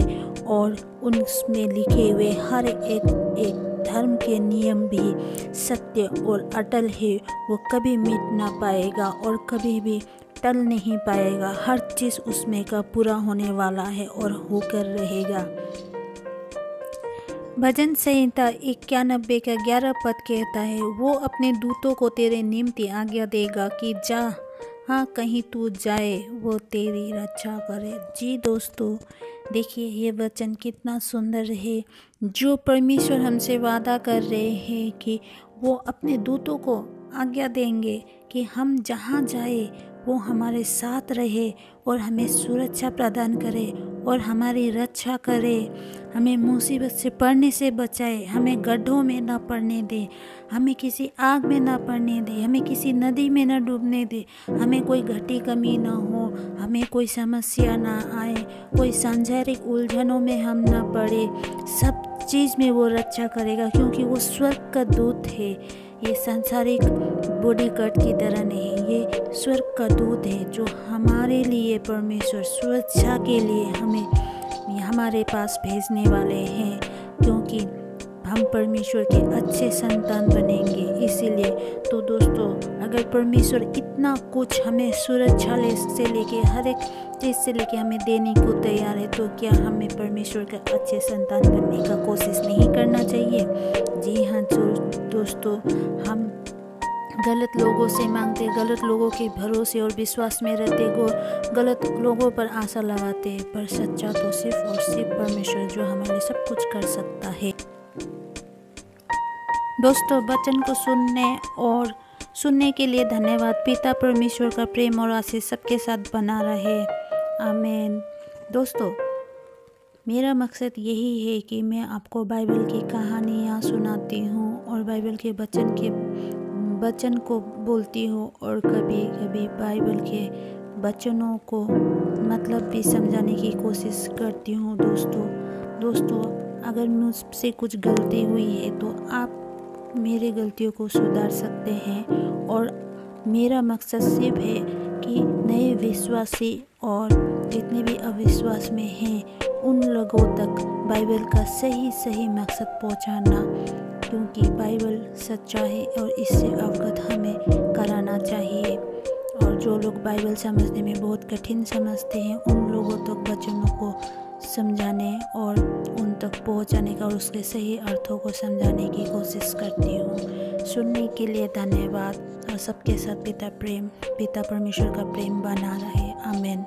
[SPEAKER 1] और उनमें लिखे हुए हर एक धर्म के नियम भी सत्य और अटल है। वो कभी मिट ना पाएगा और कभी भी टल नहीं पाएगा। हर चीज़ उसमें का पूरा होने वाला है और होकर रहेगा। भजन संहिता 91 का 11 पद कहता है, वो अपने दूतों को तेरे निम्ति आज्ञा देगा कि जा, हाँ कहीं तू जाए वो तेरी रक्षा करे। जी दोस्तों, देखिए ये वचन कितना सुंदर है, जो परमेश्वर हमसे वादा कर रहे हैं कि वो अपने दूतों को आज्ञा देंगे कि हम जहाँ जाए वो हमारे साथ रहे और हमें सुरक्षा प्रदान करे और हमारी रक्षा करे, हमें मुसीबत से पड़ने से बचाए, हमें गड्ढों में न पड़ने दे, हमें किसी आग में न पड़ने दे, हमें किसी नदी में न डूबने दे, हमें कोई घटी कमी न हो, हमें कोई समस्या ना आए, कोई सांसारिक उलझनों में हम न पड़े। सब चीज़ में वो रक्षा करेगा, क्योंकि वो स्वर्ग का दूत है। ये सांसारिक बॉडी गार्ड की तरह नहीं, ये स्वर्ग का दूत है जो हमारे लिए परमेश्वर सुरक्षा के लिए हमें हमारे पास भेजने वाले हैं, क्योंकि हम परमेश्वर के अच्छे संतान बनेंगे। इसीलिए तो दोस्तों, अगर परमेश्वर इतना कुछ हमें सुरक्षा से लेके हर एक चीज़ से लेके हमें देने को तैयार है, तो क्या हमें परमेश्वर के अच्छे संतान बनने का कोशिश नहीं करना चाहिए? जी हाँ दोस्तों, हम गलत लोगों से मांगते, गलत लोगों के भरोसे और विश्वास में रहते, गलत लोगों पर आशा लगाते, पर सच्चा तो सिर्फ और सिर्फ परमेश्वर, जो हमारे सब कुछ कर सकता है। दोस्तों, वचन को सुनने के लिए धन्यवाद। पिता परमेश्वर का प्रेम और आशीष सबके साथ बना रहे। आमीन। दोस्तों, मेरा मकसद यही है कि मैं आपको बाइबल की कहानियाँ सुनाती हूँ और बाइबल के वचन के वचन को बोलती हूँ और कभी कभी बाइबल के वचनों को मतलब भी समझाने की कोशिश करती हूँ। दोस्तों अगर मुझसे कुछ गलती हुई है तो आप मेरे गलतियों को सुधार सकते हैं। और मेरा मकसद सिर्फ है कि नए विश्वासी और जितने भी अविश्वास में हैं उन लोगों तक बाइबल का सही मकसद पहुंचाना, क्योंकि बाइबल सच्चा है और इससे अवगत हमें कराना चाहिए। और जो लोग बाइबल समझने में बहुत कठिन समझते हैं उन लोगों तक वचनों को समझाने और उन तक पहुंचाने का और उसके सही अर्थों को समझाने की कोशिश करती हूँ। सुनने के लिए धन्यवाद और सबके साथ पिता परमेश्वर का प्रेम बना रहे। आमीन।